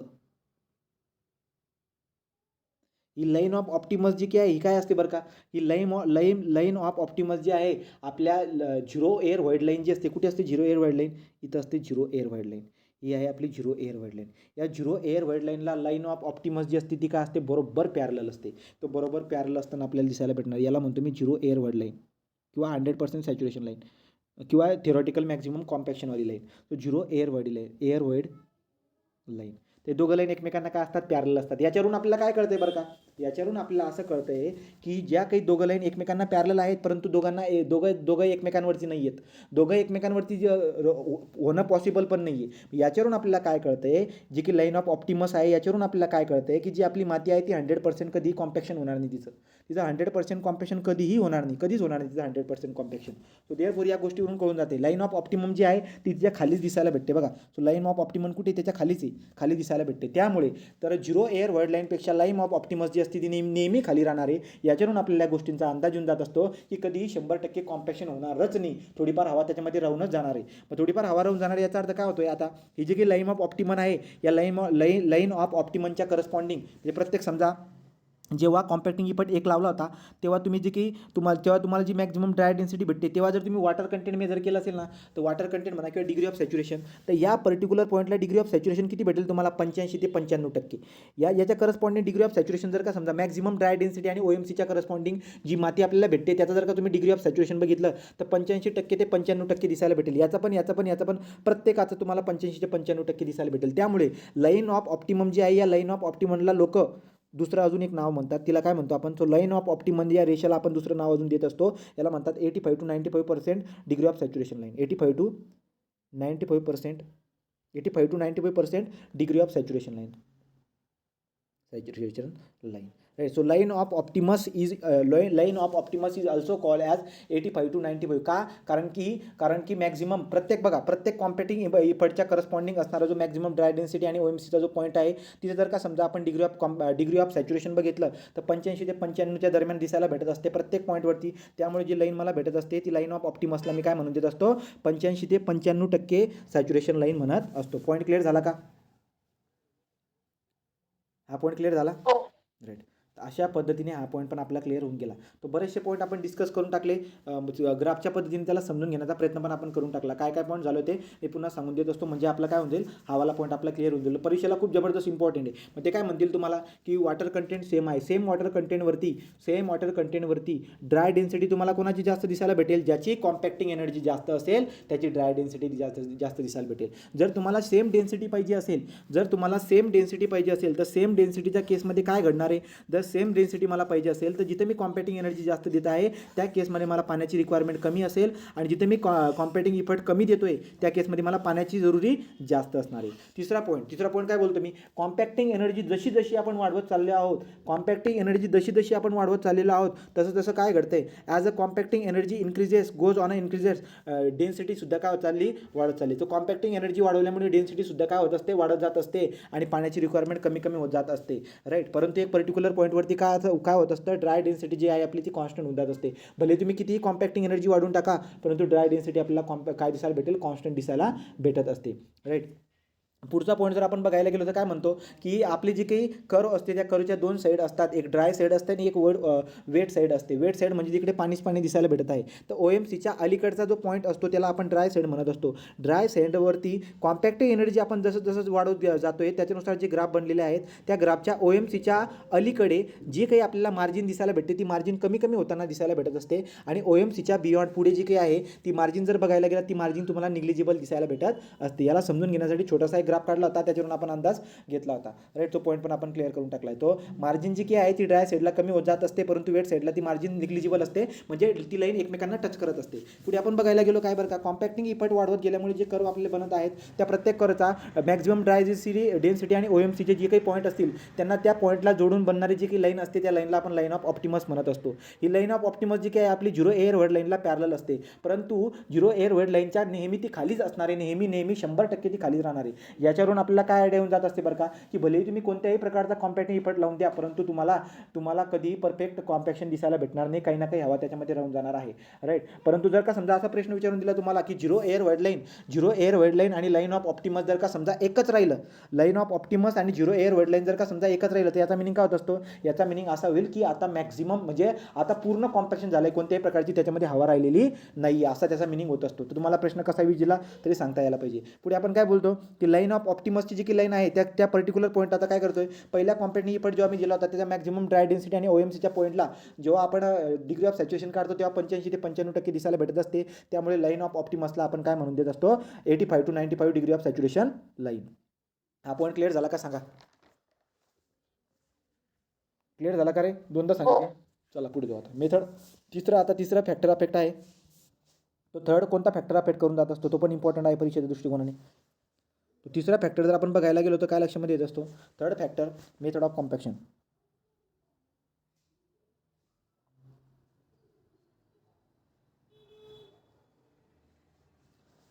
ही लाईन ऑफ ऑप्टिमस जी काय ही काय असते बरं का, ही लाईन ऑफ ऑप्टिमस जी आहे आपल्या झिरो एअर व्हाईड लाईन जी असते. कुठे असते झिरो एअर व्हाईड लाईन, इथं असते झिरो एअर व्हाईड लाईन. ही आहे आपली झिरो एअर व्हाईड लाईन. या झिरो एअर व्हाईड लाईनला लाईन ऑफ ऑप्टिमस जी असते ती काय असते, बरोबर पॅरलल असते. तो बरोबर पॅरलल असताना आपल्याला दिसायला भेटणार. याला म्हणतो मी झिरो एअर व्हाईड लाईन किंवा 100% सॅच्युरेशन लाईन किंवा थिओरिटिकल मॅक्झिमम कॉम्पॅक्शनवाली लाईन. तो झिरो एअर व्हाईड लाईन. ते दोघं लाईन एकमेकांना काय असतात, पॅरलल असतात. याच्यावरून आपल्याला काय कळतंय बरं का, याच्यावरून आपल्याला असं कळतंय की ज्या काही दोघं लाईन एकमेकांना पॅरलल आहेत परंतु दोघं एकमेकांवरती नाही आहेत. दोघं एकमेकांवरती होणं पॉसिबल पण नाही आहे. याच्यावरून आपल्याला काय कळतंय, जी की लाईन ऑफ ऑप्टिमस आहे याच्यावरून आपल्याला काय कळतंय की जी आपली माती आहे ती 100% कधीही कॉम्पॅक्शन होणार नाही. तिचं 100% कॉम्पॅक्शन कधीच होणार नाही तिचं 100% कॉम्पॅक्शन. सो देअरफॉर या गोष्टीवरून कळून जाते लाईन ऑफ ऑप्टिमम जी आहे ती तिच्या खालीच दिसायला भेटते बघा. सो लाईन ऑफ ऑप्टिमम कुठे, त्याच्या खालीच आहे, खाली दिसायला भेटते. त्यामुळे तर झिरो एअर वर्ड लाईनपेक्षा लाईन ऑफ ऑप्टिमस जी असते ती नेहमी खाली राहणार आहे. याच्यावरून आपल्याला या गोष्टींचा अंदाज येऊन जात असतो की कधीही 100% कॉम्पॅक्शन होणारच नाही. थोडीफार हवा त्याच्यामध्ये राहूनच जाणार आहे. मग थोडीफार हवा राहून जाणार याचा अर्थ काय होतोय, आता ही जी काही लाईन ऑफ ऑप्टिमन आहे या लाईन ऑफ ऑप्टिमनच्या करस्पॉन्डिंग म्हणजे प्रत्येक समजा जेव्हा कॉम्पॅक्टिंग इफेक्ट 1 लावला होता तेव्हा तुम्हाला जी मॅक्झिमम ड्राय डेन्सिटी भेटते तेव्हा जर तुम्ही वॉटर कंटेंट मेजर केलं असेल ना तर वॉटर कंटेंट म्हणा किंवा डिग्री ऑफ सॅच्युरेशन, तर या पर्टिक्युलर पॉईंटला डिग्री ऑफ सॅच्युरेशन किती भेटेल तुम्हाला, 85 ते 95%. याच्या करस्पॉन्डिंग डिग्री ऑफ सॅच्युरेशन जर का समजा मॅक्झिमम ड्राय डेन्सिटी आणि OMCच्या करस्पॉन्डिंग जी माती आपल्याला भेटते त्याचा जर का तुम्ही डिग्री ऑफ सॅच्युरेशन बघितलं तर 85% ते 95% दिसायला भेटेल. याचा पण प्रत्येकाचं तुम्हाला 85 ते 95% दिसायला भेटेल. त्यामुळे लाईन ऑफ ऑप्टिमम जी आहे या लाईन ऑफ ऑप्टिममला लोक दुसरं अजून एक नाव म्हणतात, तिला काय म्हणतो आपण, सो लाईन ऑफ ऑप्टिमम या रेषेला आपण दुसरं नाव अजून देत असतो. याला म्हणतात 85 to 95% degree of saturation line. 85 to 95% degree of saturation line. Right, so line of optimus is also called as 85 to 95. का, कारण की मॅक्झिमम प्रत्येक कॉम्पॅक्टिंग इफेक्टच्या करस्पॉन्डिंग असणारा जो मॅक्झिमम ड्राय डेन्सिटी आणि OMCचा जो पॉईंट आहे तिथे जर का समजा आपण डिग्री ऑफ सॅच्युरेशन बघितलं तर 85 ते 95च्या दरम्यान दिसायला भेटत असते प्रत्येक पॉईंटवरती. त्यामुळे जी लाईन मला भेटत असते ती लाईन ऑफ ऑप्टिमसला मी काय म्हणून देत असतो, 85 ते 95% सॅच्युरेशन लाईन म्हणत असतो. पॉईंट क्लिअर झाला का, हा पॉईंट क्लिअर झाला. राईट, अशा पद्धतीने हा पॉईंट पण आपला क्लिअर होऊन गेला. तो बरेचसे पॉईंट आपण डिस्कस करून टाकले. ग्राफच्या पद्धतीने त्याला समजून घेण्याचा प्रयत्न पण आपण करून टाकला. काय पॉईंट झाले होते हे पुन्हा सांगून देत असतो म्हणजे आपला काय होऊन जाईल, हावाला पॉईंट आपला क्लिअर होऊन जाईल. परीक्षेला खूप जबरदस्त इम्पॉर्टंट आहे. मग ते काय म्हणतील तुम्हाला की वॉटर कंटेंट सेम आहे, सेम वॉटर कंटेंटवरती ड्राय डेन्सिटी तुम्हाला कोणाची जास्त दिसायला भेटेल, ज्याची कॉम्पॅक्टिंग एनर्जी जास्त असेल त्याची ड्राय डेन्सिटी जास्त दिसायला भेटेल. जर तुम्हाला सेम डेन्सिटी पाहिजे असेल तर सेम डेन्सिटीच्या केसमध्ये काय घडणार आहे, जर सेम डेन्सिटी मला पाहिजे असेल तर जिथे मी कॉम्पॅक्टिंग एनर्जी जास्त देत आहे त्या केसमध्ये मला पाण्याची रिक्वायरमेंट कमी असेल आणि जिथे मी कॉम्पॅक्टिंग इफेक्ट कमी देतोय त्या केसमध्ये मला पाण्याची जरुरी जास्त असणार आहे. तिसरा पॉईंट काय बोलतो मी, कॉम्पॅक्टिंग एनर्जी जशी आपण वाढवत चाललेलो आहोत तसं काय घडतंय, as a compacting energy increases density सुद्धा काय वाढत चालली. तर कॉम्पॅक्टिंग एनर्जी वाढवल्यामुळे डेन्सिटी सुद्धा काय होत असते, वाढत जात असते आणि पाण्याची रिक्वायरमेंट कमी होत जात असते. राईट, परंतु एक पर्टिक्युलर पॉईंटवरती काय होत असतं, ड्राय डेन्सिटी जी आहे आपली ती कॉन्स्टंट होत जात असते. भले तुम्ही कितीही कॉम्पॅक्टिंग एनर्जी वाढवून टाका परंतु ड्राय डेन्सिटी आपल्याला काय दिसायला भेटेल, कॉन्स्टंट दिसायला भेटत असते. राईट, पुढचा पॉईंट जर आपण बघायला गेलो तर काय म्हणतो की आपली जी काही कर्व असते त्या कर्वच्या 2 साईड असतात, एक ड्राय साईड असते आणि एक वेट साईड असते. वेट साईड म्हणजे जिकडे पाणी दिसायला भेटत आहे. तर OMCच्या अलीकडचा जो पॉईंट असतो त्याला आपण ड्राय साईड म्हणत असतो. ड्राय साईडवरती कॉम्पॅक्टिंग एनर्जी आपण जसं वाढवत जातोय त्याच्यानुसार जे ग्राफ बनलेले आहेत त्या ग्राफच्या OMCच्या अलीकडे जी काही आपल्याला मार्जिन दिसायला भेटते ती मार्जिन कमी होताना दिसायला भेटत असते आणि OMCच्या बियॉन्ड पुढे जी काही आहे ती मार्जिन जर बघायला गेला ती मार्जिन तुम्हाला निग्लिजिबल दिसायला भेटत असते. याला समजून घेण्यासाठी छोटासा एक ग्राफ काढला होता, त्याच्यावरून आपण अंदाज घेतला होता, राईट. तो पॉईंट पण आपण क्लिअर करून टाकला आहे. तो मार्जिन जी काय आहे ती ड्राय साईडला कमी होत जात असते, परंतु वेट साईडला ती मार्जिन निग्लिजिबल असते, म्हणजे ती लाईन एकमेकांना टच करत असते. पुढे आपण बघायला गेलो काय बरं का, कॉम्पॅक्टिंग इफेक्ट वाढवत गेल्यामुळे जे कर्व आपल्याला बनत आहेत त्या प्रत्येक कर्वचा मॅक्झिमम ड्राय डेन्सिटी आणि OMCचे जे काही पॉईंट असतील त्यांना त्या पॉईंटला जोडून बनणारी जी काही लाईन असते त्या लाईनला आपण लाईन ऑफ ऑप्टिमस म्हणत असतो. ही लाईन ऑफ ऑप्टिमस जी काही आपली 0 एअर वर्ड लाईनला पॅरलल असते, परंतु 0 एअर वर्ड लाईनच्या नेहमी ती खालीच असणारे, नेहमी 100% ती खालीच राहणारे. याच्यावरून आपल्याला काय आयडिया येऊन जात असते बरं का, की भलेही तुम्ही कोणत्याही प्रकारचा कॉम्पॅक्टिंग इफेक्ट लावून द्या, परंतु तुम्हाला कधी परफेक्ट कॉम्पॅक्शन दिसायला भेटणार नाही, काही ना काही हवा त्याच्यामध्ये राहून जाणार आहे, राईट. परंतु जर का समजा असा प्रश्न विचारून दिला तुम्हाला की 0 एअर वर्ड लाईन आणि लाईन ऑफ ऑप्टिमस जर का समजा एकच राहिलं, लाईन ऑफ ऑप्टिमस आणि 0 एअर वर्ड लाईन जर का समजा एकच राहिलं, तर याचा मिनिंग काय होत असतो, याचा मिनिंग असा होईल की आता मॅक्झिमम म्हणजे आता पूर्ण कॉम्पॅक्शन झालंय, कोणत्याही प्रकारची त्याच्यामध्ये हवा राहिलेली नाही, असा त्याचा मिनिंग होत असतो. तर तुम्हाला प्रश्न कसा विचारला तरी सांगता यायला पाहिजे. पुढे आपण काय बोलतो की लाईन ऑफ ऑप्टिमसची जी की लाईन आहे त्या पर्टिक्युलर पॉईंट आता काय करतोय, पहिल्या कॉम्पॅक्टिंग इफेक्ट जेव्हा मी दिला होता त्याच्या मॅक्झिमम ड्राय डेन्सिटी आणि OMCच्या पॉईंटला जेव्हा आपण डिग्री ऑफ सॅच्युरेशन काढतो तेव्हा 85 ते 95% दिसायला भेटत असते. त्यामुळे लाईन ऑफ ऑप्टिमसला आपण काय म्हणून देत असतो, 85 to 95 degree of saturation line. हा पॉईंट क्लिअर झाला का सांगा, क्लिअर झाला का रे, दोनदा सांगितलं. चला पुढे जाऊ आता. मेथड तिसरा फॅक्टर अफेक्ट आहे. तो थर्ड कोणता फॅक्टर अफेक्ट करून जात असतो, तो पण इम्पॉर्टंट आहे परीक्षेच्या दृष्टिकोनाने. तो तिसरा फॅक्टर जर आपण बघायला गेलो तर काय लक्षामध्ये येत असतो, third factor method of compaction.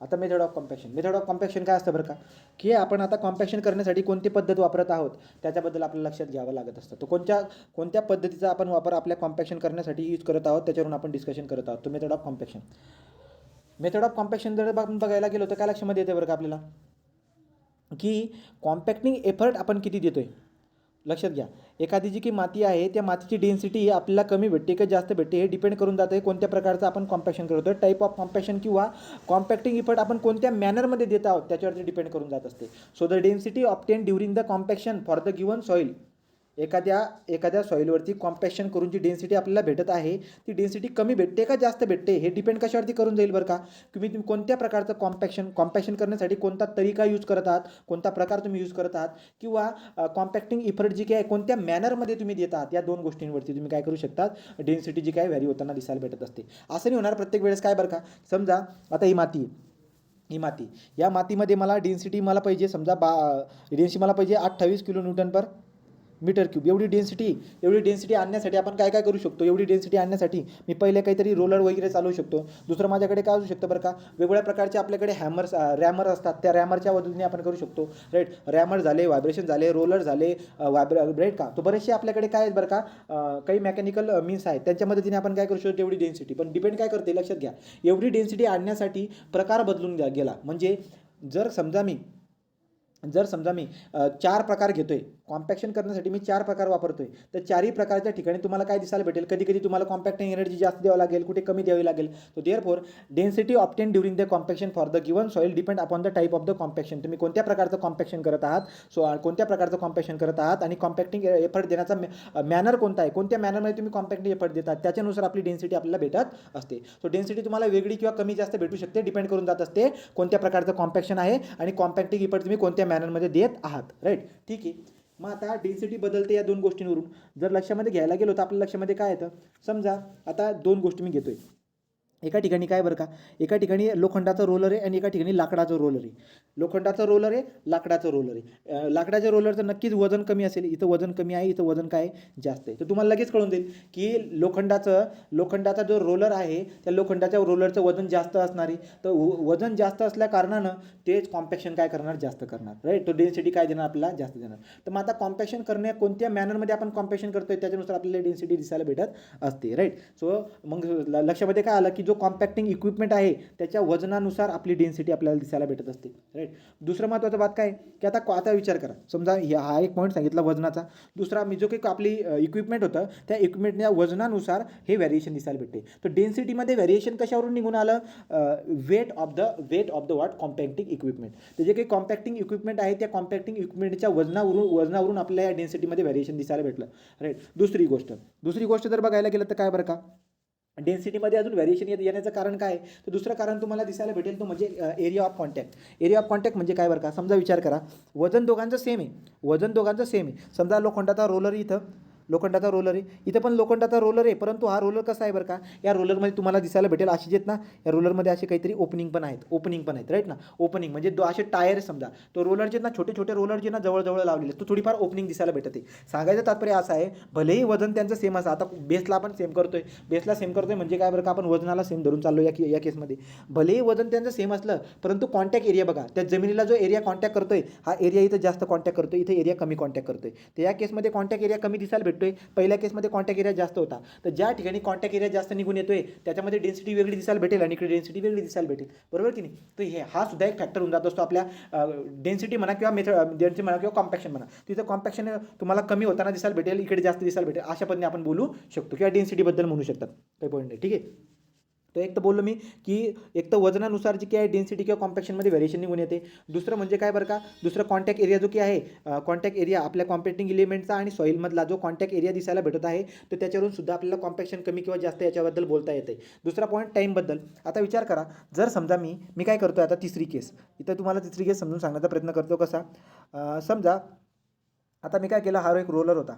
आता मेथड ऑफ कॉम्पॅक्शन काय असतं बरं का, की आपण आता कॉम्पॅक्शन करण्यासाठी कोणती पद्धत वापरत आहोत त्याच्याबद्दल आपल्याला लक्षात घ्यावं लागत असतं. तो कोणत्या पद्धतीचा आपण वापर आपल्या कॉम्पॅक्शन करण्यासाठी यूज करत आहोत त्याच्यावरून आपण डिस्कशन करत आहोत. तो मेथड ऑफ कॉम्पॅक्शन जर आपण बघायला गेलो तर काय लक्षामध्ये येते बरं का आपल्याला, की कॉम्पॅक्टिंग एफर्ट आपण किती देतोय. लक्षात घ्या, एखादी जी की माती आहे त्या मातीची डेन्सिटी आपल्याला कमी भेटते का जास्त भेटते हे डिपेंड करून जातं आहे कोणत्या प्रकारचं आपण कॉम्पॅक्शन करतो, टाईप ऑफ कॉम्पॅक्शन किंवा कॉम्पॅक्टिंग इफर्ट आपण कोणत्या मॅनरमध्ये देत आहोत त्याच्यावरती डिपेंड करून जात असते. So the density obtain during the compaction for the given soil, एखाद्या सॉईलवरती कॉम्पॅक्शन करून जी डेन्सिटी आपल्याला भेटत आहे ती डेन्सिटी कमी भेटते का जास्त भेटते हे डिपेंड कशावरती करून जाईल बरं का, तुम्ही कोणत्या प्रकारचं कॉम्पॅक्शन करण्यासाठी कोणता तरीका यूज करत आहात, कोणता प्रकार तुम्ही यूज करत आहात, किंवा कॉम्पॅक्टिंग इफर्ट जी काय कोणत्या मॅनरमध्ये तुम्ही देत आहात, या दोन गोष्टींवरती तुम्ही काय करू शकतात, डेन्सिटी जी काय व्हॅरी होताना दिसायला भेटत असते. असं नाही होणार प्रत्येक वेळेस काय बरं का, समजा आता ही माती या मातीमध्ये मला डेन्सिटी पाहिजे समजा डेन्सिटी मला पाहिजे 28 किलो न्यूटन पर मीटर क्यूब. एवढी डेन्सिटी आणण्यासाठी आपण काय करू शकतो, एवढी डेन्सिटी आणण्यासाठी मी पहिले काहीतरी रोलर वगैरे चालवू शकतो. दुसरं माझ्याकडे काय असू शकतं बरं का, वेगवेगळ्या प्रकारचे आपल्याकडे रॅमर असतात, त्या रॅमरच्या मदतीने आपण करू शकतो, राईट. रॅमर झाले, व्हायब्रेशन झाले, रोलर झाले, राईट का. तो बरेचसे आपल्याकडे काय आहेत बरं का, काही मेकॅनिकल मीन्स आहेत त्यांच्या मदतीने आपण काय करू शकतो तेवढी डेन्सिटी. पण डिपेंड काय करते लक्षात घ्या, एवढी डेन्सिटी आणण्यासाठी प्रकार बदलून गेला. म्हणजे जर समजा मी 4 प्रकार घेतोय कॉम्पॅक्शन करण्यासाठी, मी 4 प्रकार वापरतोय, तर चारही प्रकारच्या ठिकाणी तुम्हाला काय दिसायला भेटेल, कधी तुम्हाला कॉम्पॅक्टिंग एनर्जी जास्त द्यावं लागेल, कुठे कमी द्यावी लागेल. So therefore density obtain during the compaction for the given soil depend upon the type of the compaction. तुम्ही कोणत्या प्रकारचं कॉम्पॅक्शन करत आहात, आणि कॉम्पॅक्टिंग एफर्ट देण्याचा मॅनर कोणता आहे, कोणत्या मॅनरमध्ये तुम्ही कॉम्पॅक्टिंग एफर्ट देतात त्याच्यानुसार आपली डेन्सिटी आपल्याला भेटत असते. सो डेन्सिटी तुम्हाला वेगळी किंवा कमी जास्त भेटू शकते, डिपेंड करून जात असते कोणत्या प्रकारचं कॉम्पॅक्शन आहे आणि कॉम्पॅक्टिंग एफर्ट तुम्ही कोणत्या मॅनरमध्ये देत आहात, राईट. ठीक आहे. मग आता डेन्सिटी बदलते या दोन गोष्टींवरून जर लक्षामध्ये घ्यायला गेलो तर आपल्या लक्षामध्ये काय येतं, समजा आता 2 गोष्टी मी घेतोय. एका ठिकाणी काय बरं का, एका ठिकाणी लोखंडाचं रोलर आहे आणि एका ठिकाणी लाकडाचं रोलर आहे. लाकडाचं रोलर आहे. लाकडाच्या रोलरचं नक्कीच वजन कमी असेल, इथं वजन कमी आहे, इथं वजन काय जास्त आहे. तर तुम्हाला लगेच कळून जाईल की लोखंडाचा जो रोलर आहे त्या लोखंडाच्या रोलरचं वजन जास्त असणार आहे. तर वजन जास्त असल्या कारणानं तेच कॉम्पॅक्शन काय करणार, जास्त करणार, राईट. तो डेन्सिटी काय देणार आपल्याला, जास्त देणार. तर मग आता कॉम्पॅक्शन करण्या कोणत्या मॅनरमध्ये आपण कॉम्पॅक्शन करतोय त्याच्यानुसार आपल्याला डेन्सिटी दिसायला भेटत असते, राईट. सो मग लक्षामध्ये काय आलं की जो कॉम्पॅक्टिंग इक्विपमेंट आहे त्याच्या वजनानुसार आपली डेन्सिटी आपल्याला दिसायला भेटत असते, राईट. दुसरं महत्त्वाचं बात काय की आता विचार करा, समजा हा एक पॉईंट सांगितला वजनाचा. दुसरा मी जो काही आपली इक्विपमेंट होतं त्या इक्विपमेंटच्या वजनानुसार हे व्हॅरिएशन दिसायला भेटते. तर डेन्सिटीमध्ये व्हॅरिएशन कशावरून निघून आलं, weight of the what compacting equipment. तर जे काही कॉम्पॅक्टिंग इक्विपमेंट आहे त्या कॉम्पॅक्टिंग इक्विपमेंटच्या वजनावरून आपल्याला या डेन्सिटीमध्ये व्हॅरिएशन दिसायला भेटलं, राईट. दुसरी गोष्ट जर बघायला गेलं तर काय बरं का, डेन्सिटीमध्ये अजून व्हॅरिएशन येण्याचं कारण काय आहे? तर दुसरं कारण तुम्हाला दिसायला भेटेल तो म्हणजे area of contact. Area of contact म्हणजे काय बरं का, समजा विचार करा, वजन दोघांचं सेम आहे, वजन दोघांचं सेम आहे. समजा लोखंडाचा रोलर लोखंडाचा रोलर आहे, इथं पण लोखंडाचा रोलर आहे, परंतु हा रोलर कसा आहे बरं का, या रोलरमध्ये तुम्हाला दिसायला भेटेल अशी जेत ना, या रोलरमध्ये असे काहीतरी ओपनिंग पण आहेत राईट ना. ओपनिंग म्हणजे असे टायर समजा, तो रोलर जे ना छोटे छोटे रोलर जे ना जवळ लावलेले तो थोडीफार ओपनिंग दिसायला भेटते. सांगायचं तात्पर्य असं आहे, भलेही वजन त्यांचं सेम असं, आता बेसला आपण बेसला सेम करतोय म्हणजे काय बरं का, आपण वजनाला सेम धरून चाललो या केसमध्ये. भलेही वजन त्यांचं सेम असलं, परंतु कॉन्टॅक्ट एरिया बघा, त्या जमिनीला जो एरिया कॉन्टॅक्ट करतोय, हा एरिया इथं जास्त कॉन्टॅक्ट करतोय, इथे एरिया कमी कॉन्टॅक्ट करतोय. तर या केसमध्ये कॉन्टॅक्ट एरिया कमी दिसायला भेटतोय, पहिल्या केसमध्ये कॉन्टॅक्ट एरिया जास्त होता. तर ज्या ठिकाणी कॉन्टॅक्ट एरिया जास्त निघून येतोय त्याच्यामध्ये डेन्सिटी वेगळी दिसायला भेटेल आणि इकडे डेन्सिटी वेगळी दिसायला भेटेल, बरोबर की नाही. तर हा सुद्धा एक फॅक्टर होऊन जात असतो आपल्या डेन्सिटी म्हणा किंवा डेन्सिटी म्हणा किंवा कॉम्पॅक्शन म्हणा. तिथं कॉम्पॅक्शन तुम्हाला कमी होताना दिसायला भेटेल, इकडे जास्त दिसायला भेटेल, अशा पद्धतीने आपण बोलू शकतो किंवा डेन्सिटीबद्दल म्हणू शकतात, काही पॉईंट नाही. ठीक आहे. तो एक तर बोललो मी की एक तर वजनानुसार जी काय डेन्सिटी किंवा कॉम्पॅक्शनमध्ये व्हेरिएशन निघून येते. दुसरं म्हणजे काय बरं का, दुसरं कॉन्टॅक्ट एरिया जो की आहे, कॉन्टॅक्ट एरिया आपल्या कॉम्पॅक्टिंग इलिमेंटचा आणि सॉईलमधला जो कॉन्टॅक्ट एरिया दिसायला भेटत आहे, तर त्याच्यावरून सुद्धा आपल्याला कॉम्पॅक्शन कमी किंवा जास्त याच्याबद्दल बोलता येते. दुसरा पॉईंट टाईमबद्दल. आता विचार करा, जर समजा मी काय करतो आता तिसरी केस, इथं तुम्हाला तिसरी केस समजून सांगण्याचा प्रयत्न करतो. कसा, समजा आता मी काय केलं, हा एक रोलर होता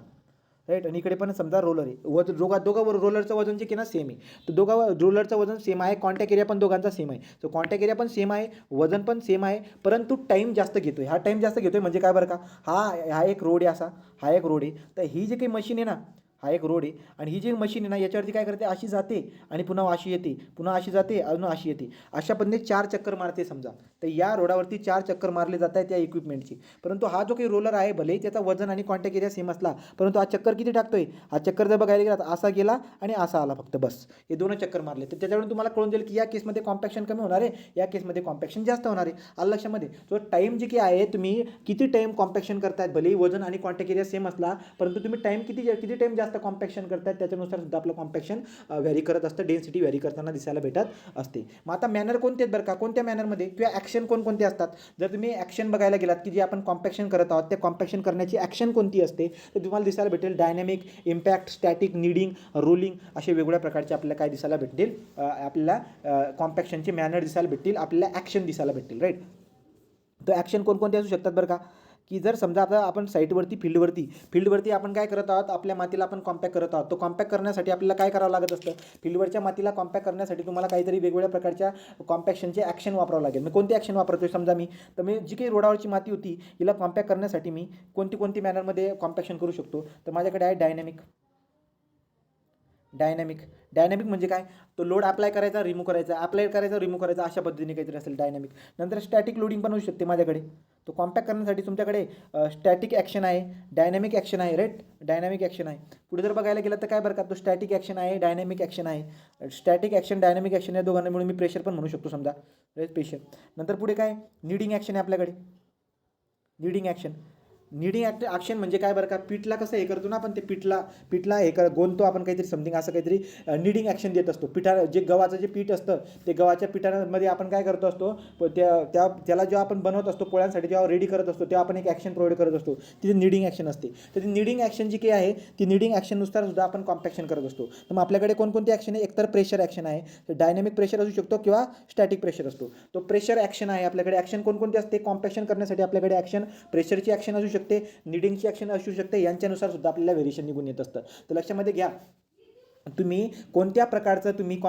राईट, आणि इकडे पण समजा रोलर आहे, दोघा रोलरचं वजन जे की ना सेम आहे. तर रोलरचं वजन सेम आहे, कॉन्टॅक्ट एरिया पण दोघांचा सेम आहे. तर कॉन्टॅक्ट एरिया पण सेम आहे, वजन पण सेम आहे, परंतु टाईम जास्त घेतोय. हा टाईम जास्त घेतोय म्हणजे काय बरं का, हा एक रोड आहे, हा एक रोड आहे. तर ही जी काही मशीन आहे ना, हा एक रोड आहे, आणि ही जी मशीन आहे ना, याच्यावरती काय करते, अशी जाते आणि पुन्हा अशी येते, पुन्हा अशी जाते अजून अशी येते, अशा पद्धतीने 4 चक्कर मारते समजा. तर या रोडावरती 4 चक्कर मारले जात आहेत त्या इक्विपमेंटची. परंतु हा जो काही रोलर आहे, भलेही त्याचा वजन आणि कॉन्टॅक्ट एरिया सेम असला, परंतु हा चक्कर किती टाकतोय, हा चक्कर जर बघायला गेला तर असा गेला आणि असा आला फक्त, बस हे 2 चक्कर मारले. तर त्याच्यावरून तुम्हाला कळून जाईल की या केसमध्ये कॉम्पॅक्शन कमी होणार आहे, या केसमध्ये कॉम्पॅक्शन जास्त होणार आहे. आलं लक्षामध्ये. जो टाईम जे की आहे, तुम्ही किती टाईम कॉम्पॅक्शन करतायत, भलेही वजन आणि कॉन्टॅक्ट एरिया सेम असला, परंतु तुम्ही टाईम किती टाईम जास्त कॉम्पॅक्शन करतायत त्याच्यानुसार सुद्धा आपलं कॉम्पॅक्शन व्हॅरी करत असतं, डेन्सिटी व्हॅरी करताना दिसायला भेटत असते. मग आता मॅनर कोणते आहेत बरं का, कोणत्या मॅनरमध्ये किंवा ॲक्शन कोणकोणते असतात. जर तुम्ही ॲक्शन बघायला गेलात की जे आपण कॉम्पॅक्शन करत आहोत, त्या कॉम्पॅक्शन करण्याची ॲक्शन कोणती असते, तर तुम्हाला दिसायला भेटेल dynamic, impact, static, kneading, rolling, असे वेगवेगळ्या प्रकारचे आपल्याला काय दिसायला भेटतील, आपल्याला कॉम्पॅक्शनचे मॅनर दिसायला भेटतील, आपल्याला ॲक्शन दिसायला भेटतील राईट. तर ॲक्शन कोणकोणते असू शकतात बरं का, की जर समजा आता आपण साईटवरती फील्डवरती आपण काय करत आहोत, आपल्या मातीला आपण कॉम्पॅक्ट करत आहोत. तो कॉम्पॅक्ट करण्यासाठी आपल्याला काय करावं लागत असतं, फील्डवरच्या मातीला कॉम्पॅक्ट करण्यासाठी तुम्हाला काहीतरी वेगवेगळ्या प्रकारच्या कॉम्पॅक्शनचे ॲक्शन वापरावं लागेल. मी कोणती ॲक्शन वापरतोय, समजा मी जी काही रोडावरची माती होती हिला कॉम्पॅक्ट करण्यासाठी मी कोणती मॅनरमध्ये कॉम्पॅक्शन करू शकतो. तर माझ्याकडे आहे डायनॅमिक म्हणजे काय, तो लोड अप्लाय करायचा रिमूव्ह करायचा, अशा पद्धतीने काहीतरी असेल डायनॅमिक. नंतर स्टॅटिक लोडिंग पण होऊ शकते माझ्याकडे. तो कॉम्पॅक्ट करण्यासाठी तुमच्याकडे स्टॅटिक ॲक्शन आहे, डायनॅमिक ॲक्शन आहे राईट, डायनॅमिक ॲक्शन आहे. पुढे जर बघायला गेलं तर काय बरं का, तो स्टॅटिक ॲक्शन आहे, डायनॅमिक ॲक्शन आहे. स्टॅटिक ॲक्शन, डायनॅमिक ॲक्शन या दोघांना मिळून मी प्रेशर पण म्हणू शकतो समजा, प्रेशर. नंतर पुढे काय, नीडिंग ॲक्शन आहे आपल्याकडे, नीडिंग ॲक्शन म्हणजे काय बरं का, पीठला कसं हे करतो ना आपण, ते पीठला गोंदतो आपण काहीतरी समथिंग, असं काहीतरी नीडिंग ॲक्शन देत असतो. जे गव्हाचं जे पीठ असतं, ते गव्हाच्या पिठामध्ये आपण काय करतो असतो, त्याला जेव्हा आपण बनवत असतो पोळ्यांसाठी, जेव्हा रेडी करत असतो, तेव्हा आपण एक ॲक्शन प्रोव्हाइड करत असतो, तिथे नीडिंग ॲक्शन असते. तर ती नीडिंग ॲक्शन जी काही आहे, ती नीडिंग ॲक्शननुसार सुद्धा आपण कॉम्पॅक्शन करत असतो. तर मग आपल्याकडे कोणकोणती ॲक्शन आहे, एकतर प्रेशर ॲक्शन आहे, डायनॅमिक प्रेशर असू शकतो किंवा स्टॅटिक प्रेशर असतो. तो प्रेशर ॲक्शन आहे आपल्याकडे. ॲक्शन कोणकोणती असते, कॉम्पॅक्शन करण्यासाठी आपल्याकडे ॲक्शन प्रेशरची ॲक्शन असू शकते, नीडिंगची ॲक्शन असू शकते, यांच्यानुसार सुद्धा आपल्याला व्हेरिएशन निघून येत असतं. तर लक्षामध्ये घ्या, तुम्ही कोणत्या प्रकारचं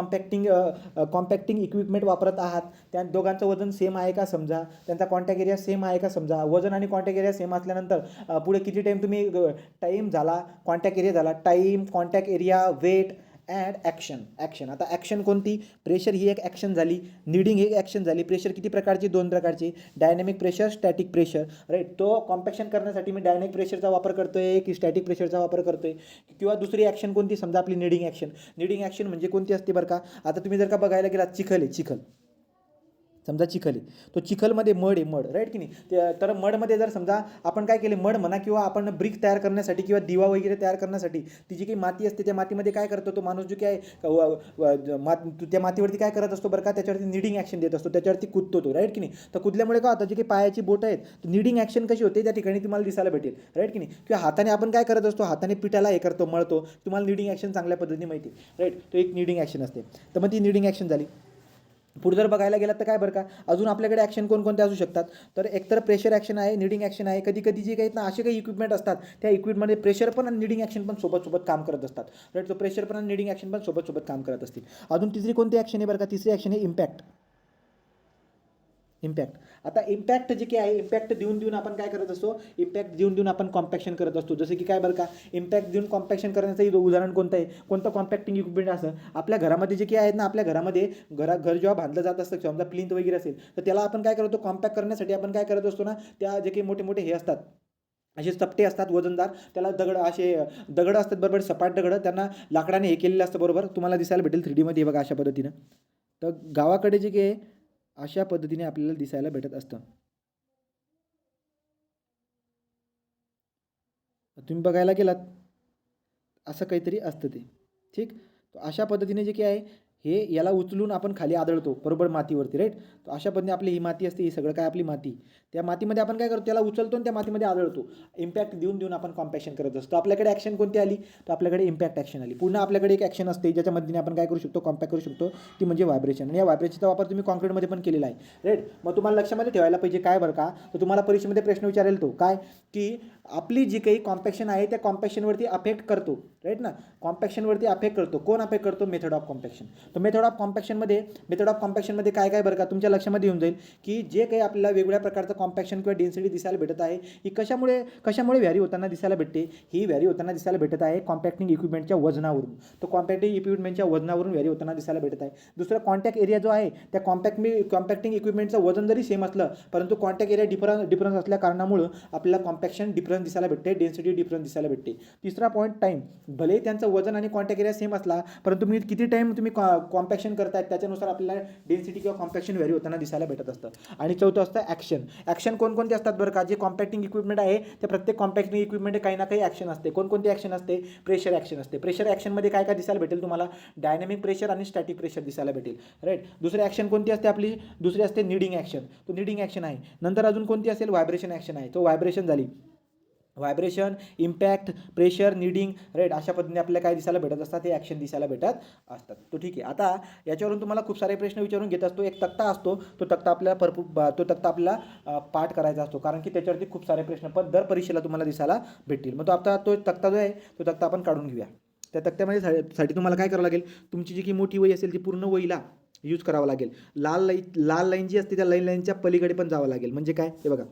कॉम्पॅक्टिंग इक्विपमेंट वापरत आहात, त्या दोघांचं वजन सेम आहे का समजा, त्यांचा कॉन्टॅक्ट एरिया सेम आहे का समजा. वजन आणि कॉन्टॅक्ट एरिया सेम असल्यानंतर पुढे किती टाईम तुम्ही टाईम झाला, कॉन्टॅक्ट एरिया झाला, time, contact area, weight and action. आता ॲक्शन कोणती, प्रेशर ही एक ॲक्शन झाली, नीडिंग ही एक ॲक्शन झाली. प्रेशर किती प्रकारची, 2 प्रकारची, dynamic pressure, static pressure right. तो कॉम्पॅक्शन करण्यासाठी मी डायनॅमिक प्रेशरचा वापर करतोय की स्टॅटिक प्रेशरचा वापर करतोय, किंवा दुसरी ॲक्शन कोणती, समजा आपली नीडिंग ॲक्शन म्हणजे कोणती असते बरं का. आता तुम्ही जर का बघायला गेलात, चिखल समजा चिखल आहे, तो चिखलमध्ये मड आहे, मड राईट की नाही. तर मडमध्ये जर समजा आपण काय केले, मड म्हणा किंवा आपण ब्रिक तयार करण्यासाठी किंवा दिवा वगैरे तयार करण्यासाठी ती जी काही माती असते त्या मातीमध्ये काय करतो तो माणूस जो काय त्या मातीवरती काय करत असतो बरं का, त्याच्यावरती निडिंग ॲक्शन देत असतो, त्याच्यावरती कुदतो तो राईट की नाही. तर कुदल्यामुळे काय होतं, जी काही पायाची बोटं आहेत निडिंग ॲक्शन कशी होते त्या ठिकाणी तुम्हाला दिसायला भेटेल राईट की नाही. किंवा हाताने आपण काय करत असतो, हाताने पिठाला हे करतो, मळतो, तुम्हाला निडिंग ॲक्शन चांगल्या पद्धतीने माहिती आहे राईट. तो एक निडिंग ॲक्शन असते. तर मग ती निडिंग ॲक्शन झाली. पुढे जर बघायला गेलात तर काय बरं का, अजून आपल्याकडे ॲक्शन कोणकोणते असू शकतात, तर एकतर प्रेशर ॲक्शन आहे, निडिंग ॲक्शन आहे. कधी कधी जे काही ना असे काही इक्विपमेंट असतात त्या इक्विपमेंटमध्ये प्रेशर पण आणि निडिंग ॲक्शन पण सोबत काम करत असतात राईट. तो प्रेशर पण आणि निडिंग ॲक्शन पण सोबत काम करत असतील. अजून तिसरी कोणती ॲक्शन आहे बरं का, तिसरी ॲक्शन आहे इम्पॅक्ट. इम्पॅक्ट. आता इम्पॅक्ट जे काही आहे, इम्पॅक्ट देऊन आपण काय करत असतो, इम्पॅक्ट देऊन आपण कॉम्पॅक्शन करत असतो. जसं की काय बरं का, इम्पॅक्ट देऊन कॉम्पॅक्शन करण्याचं उदाहरण कोणतं आहे, कोणतं कॉम्पॅक्टिंग इक्विपमेंट असं आपल्या घरामध्ये जे काही आहेत ना, आपल्या घरामध्ये घर जेव्हा बांधलं जात असतं, समजा प्लिंथ वगैरे असेल तर त्याला आपण काय करतो, कॉम्पॅक्ट करण्यासाठी आपण काय करत असतो ना, त्या जे काही मोठे मोठे हे असतात, असे चपटे असतात वजनदार, त्याला दगड असतात बरोबर, सपाट दगड, त्यांना लाकडाने हे केलेलं असतं बरोबर, तुम्हाला दिसायला भेटेल 3D मध्ये बघा अशा पद्धतीनं. तर गावाकडे जे काही अशा पद्धतीने आपल्याला दिसायला भेटत असतं. तुम्ही बघायला गेलात असं काहीतरी असतं ते ठीक. तर अशा पद्धतीने जे काही आहे हे याला उचलून आपण खाली आदळतो बरोबर मातीवरती राईट. तर अशा पद्धतीने आपली ही माती असते, ही सगळं काय आपली माती, त्या मातीमध्ये आपण काय करतो, त्याला उचलतो आणि त्या मातीमध्ये आदळतो. इम्पॅक्ट देऊन आपण कॉम्पॅक्शन करत असतो. आपल्याकडे ॲक्शन कोणती आली, तर आपल्याकडे इम्पॅक्ट ॲक्शन आली. पुन्हा आपल्याकडे एक ॲक्शन असते ज्याच्या मदतीने आपण काय करू शकतो, कॉम्पॅक्ट करू शकतो, ती म्हणजे व्हायब्रेशन. आणि या व्हायब्रेशनचा वापर तुम्ही कॉन्क्रीटमध्ये पण केलेला आहे राईट. मग तुम्हाला लक्षामध्ये ठेवायला पाहिजे काय बरं का, तर तुम्हाला परीक्षेमध्ये प्रश्न विचारेल तो काय, की आपली जी काही कॉम्पॅक्शन आहे त्या कॉम्पॅक्शनवरती अफेक्ट करतो राईट ना, कॉम्पॅक्शनवरती अफेक्ट करतो. कोण अफेक्ट करतो, मेथड ऑफ कॉम्पॅक्शन. तर मेथड ऑफ कॉम्पॅक्शनमध्ये काय काय बरं का, तुमच्या लक्षामध्ये येऊन जाईल की जे काही आपल्याला वेगवेगळ्या प्रकारचं कॉम्पॅक्शन किंवा डेन्सिटी दिसायला भेटत आहे ही कशामुळे व्हॅरी होताना दिसायला भेटते, ही व्हॅरी होताना दिसायला भेटत आहे कॉम्पॅक्टिंग इक्विपमेंटच्या वजनावरून. तो कॉम्पॅक्टिंग इक्विपमेंटच्या वजनावरून व्हॅरी होताना दिसायला भेटत आहे. दुसरा कॉन्टॅक्ट एरिया जो आहे त्या कॉम्पॅक्टिंग इक्विपमेंटचं वजन जरी सेम असलं परंतु कॉन्टॅक्ट एरिया डिफरन्स असल्या कारणामुळं आपल्याला कॉम्पॅक्शन डिफरन्स दिसायला भेटते, डेन्सिटी डिफरन्स दिसायला भेटते. तिसरा पॉईंट टाईम. भले त्यांचं वजन आणि कॉन्टॅक्ट एरिया सेम असला परंतु तुम्ही किती टाईम तुम्ही कॉम्पॅक्शन करतायत त्याच्यानुसार आपल्याला डेन्सिटी किंवा कॉम्पॅक्शन व्हॅरी होताना दिसायला भेटत असतं. आणि चौथं असतं ॲक्शन. ॲक्शन कोणकोणते असतात बरं का, जे कॉम्पॅक्टिंग इक्विपमेंट आहे त्या प्रत्येक कॉम्पॅक्टिंग इक्विपमेंट काही ना काही ॲक्शन असते. कोणकोणती ॲक्शन असते, प्रेशर ॲक्शन असते. प्रेशर ॲक्शनमध्ये काय काय दिसायला भेटेल तुम्हाला, डायनॅमिक प्रेशर आणि स्टॅटिक प्रेशर दिसायला भेटेल राईट. दुसरी ॲक्शन कोणती असते आपली, दुसरी असते निडिंग ॲक्शन, तो निडिंग ॲक्शन आहे. नंतर अजून कोणती असेल, व्हायब्रेशन ॲक्शन आहे, तो व्हायब्रेशन झाली. व्हायब्रेशन, इम्पॅक्ट, प्रेशर, निडिंग राईट, अशा पद्धतीने आपल्याला काय दिसायला भेटत असतात, हे ॲक्शन दिसायला भेटत असतात. तो ठीक आहे. आता याच्यावरून तुम्हाला खूप सारे प्रश्न विचारून घेत असतो. एक तक्ता असतो, तो तक्ता आपल्याला पाठ करायचा असतो, कारण की त्याच्यावरती खूप सारे प्रश्न पण दर परीक्षेला तुम्हाला दिसायला भेटतील. मग तो तक्ता जो आहे तो तक्ता आपण काढून घेऊया. त्या तक्त्यामध्ये साठी तुम्हाला काय करावं लागेल, तुमची जी की मोठी वही असेल ती पूर्ण वहीला यूज करावं लागेल. लाल लाईन जी असते त्या लाईनच्या पलीकडे पण जावं लागेल. म्हणजे काय, हे बघा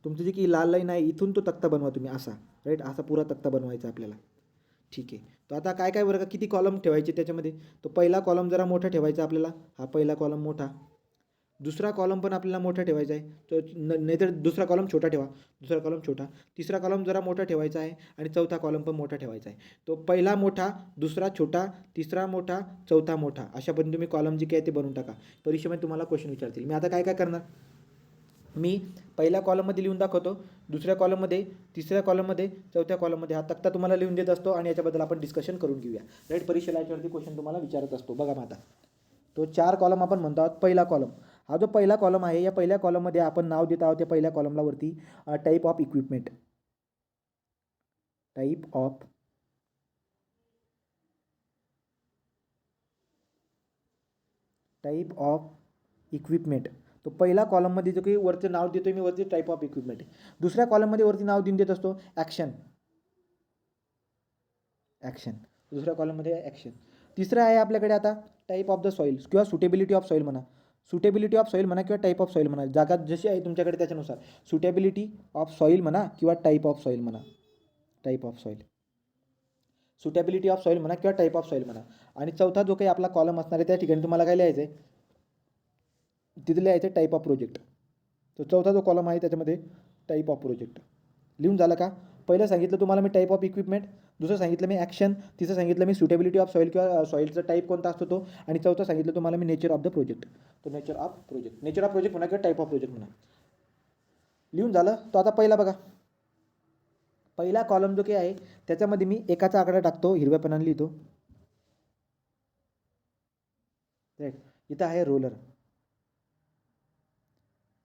तुमची जी की लाल लाईन आहे इथून तो तक्ता बनवा तुम्ही असा राईट, असा पुरा तक्ता बनवायचा आपल्याला. ठीक आहे. तर आता काय काय बरं का, किती कॉलम ठेवायचे त्याच्यामध्ये, तो पहिला कॉलम जरा मोठा ठेवायचा आपल्याला, हा पहिला कॉलम मोठा. दुसरा कॉलम पण आपल्याला मोठा ठेवायचा आहे, तो नाहीतर दुसरा कॉलम छोटा ठेवा, दुसरा कॉलम छोटा. तिसरा कॉलम जरा मोठा ठेवायचा आहे आणि चौथा कॉलम पण मोठा ठेवायचा आहे. तो पहिला मोठा, दुसरा छोटा, तिसरा मोठा, चौथा मोठा, अशा पद्धतीने तुम्ही कॉलम जे काय ते बनवून टाका. परीक्षेमध्ये तुम्हाला क्वेश्चन विचारतील. मी आता काय काय करणार, मी पहिल्या कॉलममध्ये लिहून दाखवतो, दुसऱ्या कॉलममध्ये, तिसऱ्या कॉलममध्ये, चौथ्या कॉलममध्ये हा तक्ता तुम्हाला लिहून देत असतो आणि याच्याबद्दल आपण डिस्कशन करून घेऊया राईट. परीक्षेला याच्यावरती क्वेश्चन तुम्हाला विचारत असतो. बघा मग आता तो 4 कॉलम आपण म्हणतो आहोत. पहिला कॉलम, हा जो पहिला कॉलम आहे या पहिल्या कॉलममध्ये आपण नाव देत आहोत त्या पहिल्या कॉलमला वरती type of equipment, type of equipment. तो पहिला कॉलममध्ये जो काही वरचं नाव देतोय मी, वरती टाईप ऑफ इक्विपमेंट आहे. दुसऱ्या कॉलममध्ये वरती नाव देऊन देत असतो ॲक्शन, दुसऱ्या कॉलममध्ये ॲक्शन. तिसरं आहे आपल्याकडे आता टाईप ऑफ द सॉईल किंवा सुटेबिलिटी ऑफ सॉईल म्हणा, सुटेबिलिटी ऑफ सॉईल म्हणा किंवा टाईप ऑफ सॉईल म्हणा, जागा जशी आहे तुमच्याकडे त्याच्यानुसार सुटेबिलिटी ऑफ सॉईल म्हणा किंवा टाईप ऑफ सॉईल म्हणा, type of soil, suitability of soil म्हणा किंवा टाईप ऑफ सॉईल म्हणा. आणि चौथा जो काही आपला कॉलम असणार आहे त्या ठिकाणी तुम्हाला काय लिहायचं आहे, तिथे लिहायचं टाईप ऑफ प्रोजेक्ट. तो चौथा जो कॉलम आहे त्याच्यामध्ये टाईप ऑफ प्रोजेक्ट लिहून झालं का. पहिलं सांगितलं तुम्हाला मी टाईप ऑफ इक्विपमेंट, दुसरं सांगितलं मी ॲक्शन, तिसरं सांगितलं मी सुटेबिलिटी ऑफ सॉईल किंवा सॉईलचा टाईप कोणता असतो तो, आणि चौथं सांगितलं तुम्हाला मी नेचर ऑफ द प्रोजेक्ट. तो नेचर ऑफ प्रोजेक्ट म्हणा किंवा टाईप ऑफ प्रोजेक्ट म्हणा. लिहून झालं. तो आता पहिला बघा, पहिला कॉलम जो काही आहे त्याच्यामध्ये मी एकाचा आकडा टाकतो, हिरव्या पेनाने लिहितो. राईट, इथं आहे रोलर.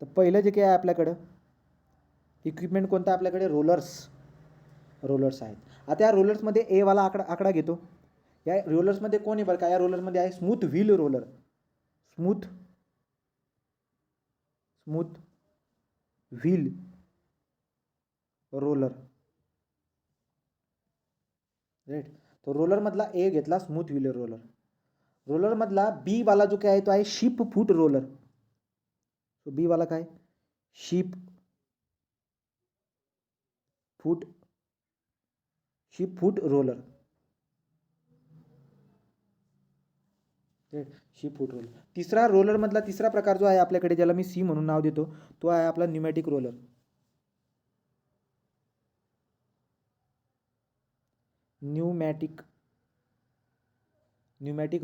तर पहिलं जे काही आहे आपल्याकडं इक्विपमेंट कोणतं आपल्याकडे, रोलर्स आहेत. आता या रोलर्समध्ये ए वाला आकडा घेतो. या रोलर्समध्ये कोण आहे बरं का, या रोलरमध्ये आहे smooth wheel roller. Smooth wheel roller. Right, तो रोलरमधला ए घेतला स्मूथ व्हील रोलर. रोलरमधला बी वाला जो काय आहे तो आहे शिप फूट रोलर. तो बी वाला काय, शिप फूट रोलर. शिप फूट रोलर. तिसरा रोलरमधला तिसरा प्रकार जो आहे आपल्याकडे, ज्याला मी सी म्हणून नाव देतो, तो आहे आपला pneumatic roller. Pneumatic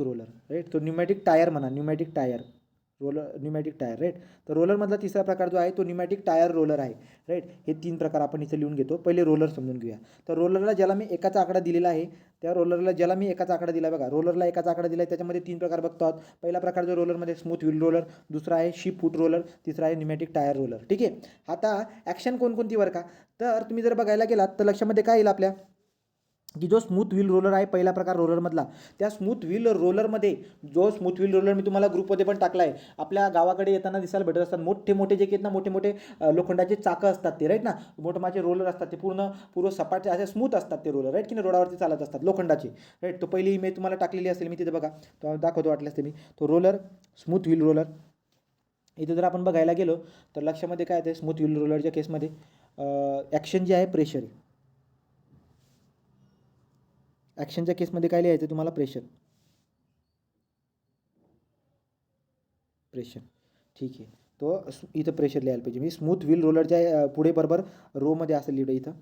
roller. Right, तो न्यूमॅटिक टायर म्हणा, न्यूमॅटिक टायर. राईट. तर रोलरमधला तिसरा प्रकार जो आहे तो न्यूमॅटिक टायर रोलर आहे. राईट, हे 3 प्रकार आपण इथे लिहून घेतो. पहिले रोलर समजून घेऊया. तर रोलरला ज्याला मी एकाचा आकडा दिलेला आहे, त्या रोलरला ज्याला मी एकाचा आकडा दिला, बघा रोलरला एकाचा आकडा दिला आहे, त्याच्यामध्ये 3 प्रकार बघतो आहोत. पहिला प्रकार जो रोलरमध्ये स्मूथ व्हील रोलर, दुसरा आहे शिप फूट रोलर, तिसरा आहे न्यूमॅटिक टायर रोलर. ठीक आहे. आता ॲक्शन कोणकोणती बरं का, तर तुम्ही जर बघायला गेलात तर लक्षामध्ये काय येईल आपल्या, की जो स्मूथ व्हील रोलर आहे पहिला प्रकार रोलरमधला, त्या स्मूथ व्हील रोलरमध्ये जो स्मूथ व्हील रोलर मी तुम्हाला ग्रुपमध्ये पण टाकला आहे, आपल्या गावाकडे येताना दिसायला भेटत असतात. मोठे जे आहेत ना, मोठे लोखंडाचे चाकं असतात ते. राईट ना, मोठे रोलर असतात ते, पूर्ण सपाट असे स्मूथ असतात ते रोलर. राईट की नाही, रोडावरती चालत असतात लोखंडाचे. राईट, तो पहिली इमेज तुम्हाला टाकलेली असेल मी तिथे, बघा तो दाखवतो वाटल्यास ते मी, तो रोलर स्मूथ व्हील रोलर. इथे जर आपण बघायला गेलो तर लक्षामध्ये काय येते, स्मूथ व्हील रोलरच्या केसमध्ये ॲक्शन जे आहे प्रेशर. ॲक्शनच्या केसमध्ये काय लिहायचं तुम्हाला, प्रेशर. ठीक आहे, तो इथं प्रेशर लिहायला पाहिजे. मी स्मूथ व्हील रोलरच्या पुढे बरोबर रोमध्ये असं लिहिलं इथं.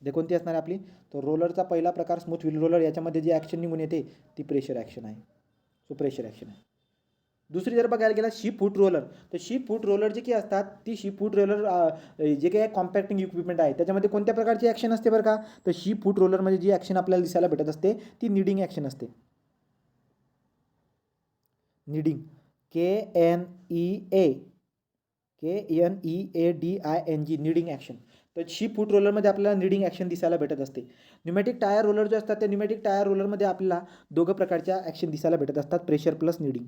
ते कोणती असणार आपली, तो रोलरचा पहिला प्रकार स्मूथ व्हील रोलर, याच्यामध्ये जी ॲक्शन निघून येते ती प्रेशर ॲक्शन आहे. सो प्रेशर ॲक्शन आहे. दुसरी जर बघायला गेला शिप फूट रोलर, तर शिप फूट रोलर जे काही असतात ती शिप फूट रोलर जे काही कॉम्पॅक्टिंग इक्विपमेंट आहे त्याच्यामध्ये कोणत्या प्रकारची ॲक्शन असते बरं का, तर शिप फूट रोलरमध्ये जी ॲक्शन आपल्याला दिसायला भेटत असते ती निडिंग ॲक्शन असते. निडिंग, KNEADING, निडिंग ॲक्शन. तर शिप फूट रोलरमध्ये आपल्याला निडिंग ॲक्शन दिसायला भेटत असते. न्यूमॅटिक टायर रोलर जे असतात त्या न्यूमॅटिक टायर रोलरमध्ये आपल्याला दोघं प्रकारच्या ॲक्शन दिसायला भेटत असतात, pressure plus kneading.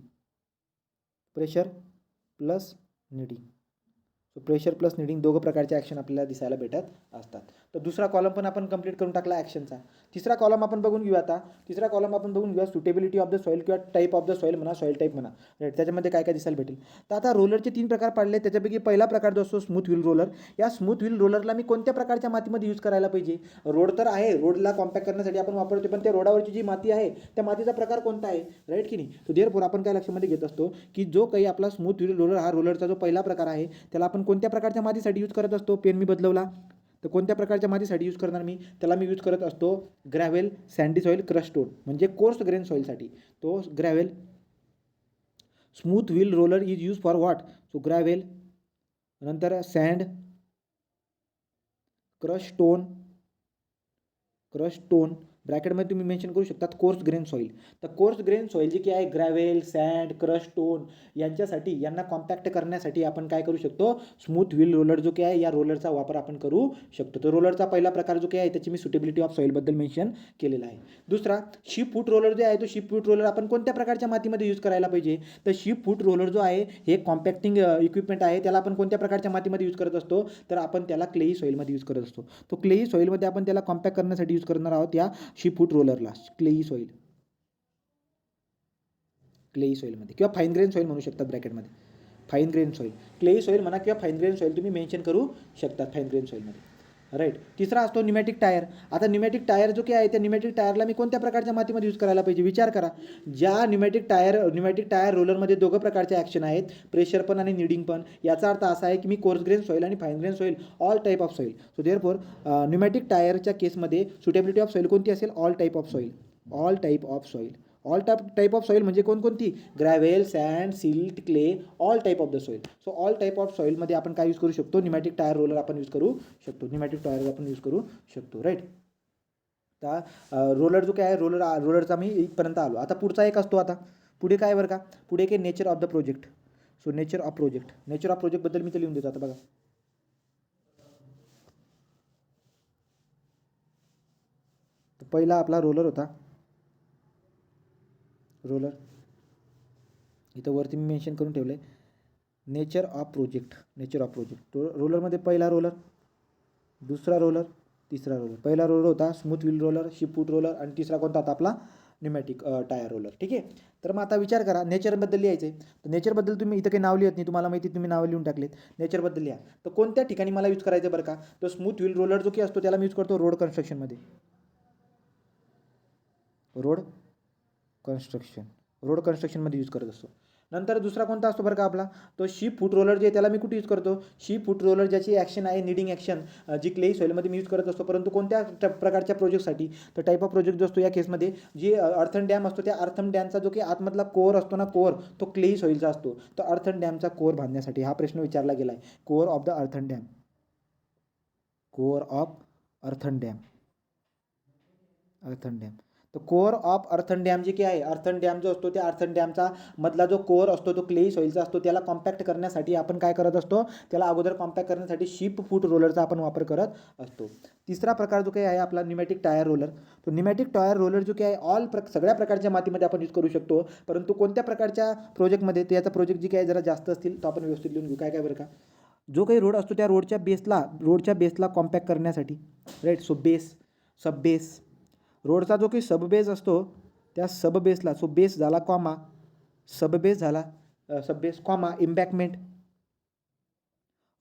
So pressure plus kneading दोघं प्रकारचे ॲक्शन आपल्याला दिसायला भेटत असतात. तर दुसरा कॉलम पण आपण कंप्लीट करून टाकला ॲक्शनचा. तिसरा कॉलम आपण बघून घेऊया आता. तिसरा कॉलम आपण बघून घेऊया सुटेबिलिटी ऑफ द सॉईल किंवा टाईप ऑफ द सॉईल म्हणा, सॉईल टाईप म्हणा. राईट, त्याच्यामध्ये काय काय दिसायला भेटेल. तर आता रोलरचे 3 प्रकार पाडले, त्याच्यापैकी पहिला प्रकार जो असतो स्मूथ व्हील रोलर. या स्मूथ व्हील रोलरला मी कोणत्या प्रकारच्या मातीमध्ये यूज करायला पाहिजे, रोड तर आहे, रोडला कॉम्पॅक्ट करण्यासाठी आपण वापरतो, पण त्या रोडावरची जी माती आहे त्या मातीचा प्रकार कोणता आहे. राईट की नाही. तो देअरफॉर आपण काय लक्षामध्ये घेत असतो की जो काही आपला स्मूथ व्हील रोलर, हा रोलरचा जो पहिला प्रकार आहे त्याला आपण कोणत्या प्रकारच्या मातीसाठी यूज करत असतो. पेन मी बदलवला, तर कोणत्या प्रकारच्या मातीसाठी यूज करणार मी, त्याला मी यूज करत असतो gravel, sandy soil, crush stone, म्हणजे कोर्स ग्रेन सॉईलसाठी. तो gravel, smooth wheel roller is use for what, so gravel, नंतर सँड, क्रश स्टोन, ब्रॅकेटमध्ये तुम्ही मेन्शन करू शकतात कोर्स ग्रेन सॉईल. तर कोर्स ग्रेन सॉईल जी की आहे ग्रॅव्हेल, सँड, क्रश स्टोन, यांच्यासाठी, यांना कॉम्पॅक्ट करण्यासाठी आपण काय करू शकतो, स्मूथ व्हील रोलर जो की आहे या रोलरचा वापर आपण करू शकतो. तर रोलरचा पहिला प्रकार जो की आहे त्याची मी सुटेबिलिटी ऑफ सॉईलबद्दल मेन्शन केलेला आहे. दुसरा शिप फूट रोलर जो आहे, तो शिप फूट रोलर आपण कोणत्या प्रकारच्या मातीमध्ये यूज करायला पाहिजे, तर शिप फूट रोलर जो आहे हे कॉम्पॅक्टिंग इक्विपमेंट आहे, त्याला आपण कोणत्या प्रकारच्या मातीमध्ये यूज करत असतो, तर आपण त्याला क्लेई सॉईलमध्ये यूज करत असतो. तो क्लेई सॉईलमध्ये आपण त्याला कॉम्पॅक्ट करण्यासाठी यूज करणार आहोत या शिप फूट रोलरला. क्लेई सॉईलमध्ये किंवा फाईन ग्रेन सॉईल म्हणू शकतात ब्रॅकेटमध्ये. Fine grain soil, clayey soil म्हणा किंवा फाईन ग्रेन सॉईल तुम्ही मेन्शन करू शकतात फाईन ग्रेन सॉईलमध्ये. राईट. तिसरा असतो न्यूमॅटिक टायर. आता न्यूमॅटिक टायर जो काय आहे त्या न्यूमॅटिक टायरला मी कोणत्या प्रकारच्या मातीमध्ये यूज करायला पाहिजे विचार करा. ज्या न्यूमॅटिक टायर रोलरमध्ये दोघं प्रकारचे ॲक्शन आहेत, प्रेशर पण आणि नीडिंग पण. याचा अर्थ असा आहे की मी कोर्स ग्रेन सॉईल आणि fine grain soil all type of soil. So therefore pneumatic टायरच्या केसमध्ये सुटेबिलिटी ऑफ सॉईल कोणती असेल? All type of soil. All type of soil. All type of soil म्हणजे कोणकोणती? Gravel, sand, silt, clay, all type of the soil. So all type of सॉईलमध्ये आपण काय use करू शकतो? न्यूमॅटिक टायर रोलर आपण यूज करू शकतो. न्यूमॅटिक टायर आपण यूज करू शकतो. राईट. आता रोलर जो काय आहे रोलरचा मी इथपर्यंत आलो. आता पुढचा एक असतो. आता पुढे काय बरं का? पुढे एक nature of the project. So nature of प्रोजेक्टबद्दल मी ते लिहून देतो. आता बघा, तर पहिला आपला रोलर होता. रोलर इथं वरती मी मेन्शन करून ठेवलं आहे नेचर ऑफ प्रोजेक्ट. रोलरमध्ये पहिला रोलर, दुसरा रोलर, तिसरा रोलर. पहिला रोलर होता स्मूथ व्हील रोलर, शिप फूट रोलर आणि तिसरा कोणता होता? आपला न्यूमॅटिक टायर रोलर. ठीक आहे. तर मग आता विचार करा नेचरबद्दल लिहायचं आहे. तर नेचरबद्दल तुम्ही इथं काही नाव लिहत नाही, तुम्हाला माहिती तुम्ही नावं लिहून टाकलेत. नेचरबद्दल लिहा. तर कोणत्या ठिकाणी मला यूज करायचं बरं का? तो स्मूथ व्हील रोलर जो की असतो त्याला मी यूज करतो रोड कन्स्ट्रक्शनमध्ये. रोड कन्स्ट्रक्शनमध्ये यूज करत असतो. नंतर दुसरा कोणता असतो बरं का आपला? तो शिप फूट रोलर जे त्याला मी कुठे यूज करतो? शिप फूट रोलर ज्याची ॲक्शन आहे निडिंग ॲक्शन, जी क्ले सॉईलमध्ये मी यूज करत असतो. परंतु कोणत्या प्रकारच्या प्रोजेक्टसाठी? तर टाईप ऑफ प्रोजेक्ट जो असतो या केसमध्ये जी अर्थन डॅम असतो, त्या अर्थन डॅमचा जो की आतमधला कोअर असतो ना, कोअर तो क्ले सॉईलचा असतो. तो अर्थन डॅमचा कोअर बांधण्यासाठी हा प्रश्न विचारला गेला आहे. Core of the earthen dam. Core of earthen dam. तर कोअर ऑफ अर्थन डॅम जे काय आहे, अर्थन डॅम जो असतो त्या अर्थन डॅमचा मधला जो कोअर असतो तो क्ले सॉईलचा असतो. त्याला कॉम्पॅक्ट करण्यासाठी आपण काय करत असतो? त्याला अगोदर कॉम्पॅक्ट करण्यासाठी शिप फूट रोलरचा आपण वापर करत असतो. तिसरा प्रकार जो काही आहे आपला न्यूमॅटिक टायर रोलर. तो न्यूमॅटिक टायर रोलर जो काही आहे सगळ्या प्रकारच्या मातीमध्ये आपण यूज करू शकतो. परंतु कोणत्या प्रकारच्या प्रोजेक्टमध्ये? त्याचा प्रोजेक्ट जी काही जरा जास्त असतील तो आपण व्यवस्थित लिहून घेऊ. काय बरं का? जो काही रोड असतो त्या रोडच्या बेसला कॉम्पॅक्ट करण्यासाठी. राईट. सो सब बेस. रोडचा जो काही सबबेस असतो त्या सबबेसला, सो बेस झाला कॉमा, सबबेस कॉमा इम्बॅकमेंट.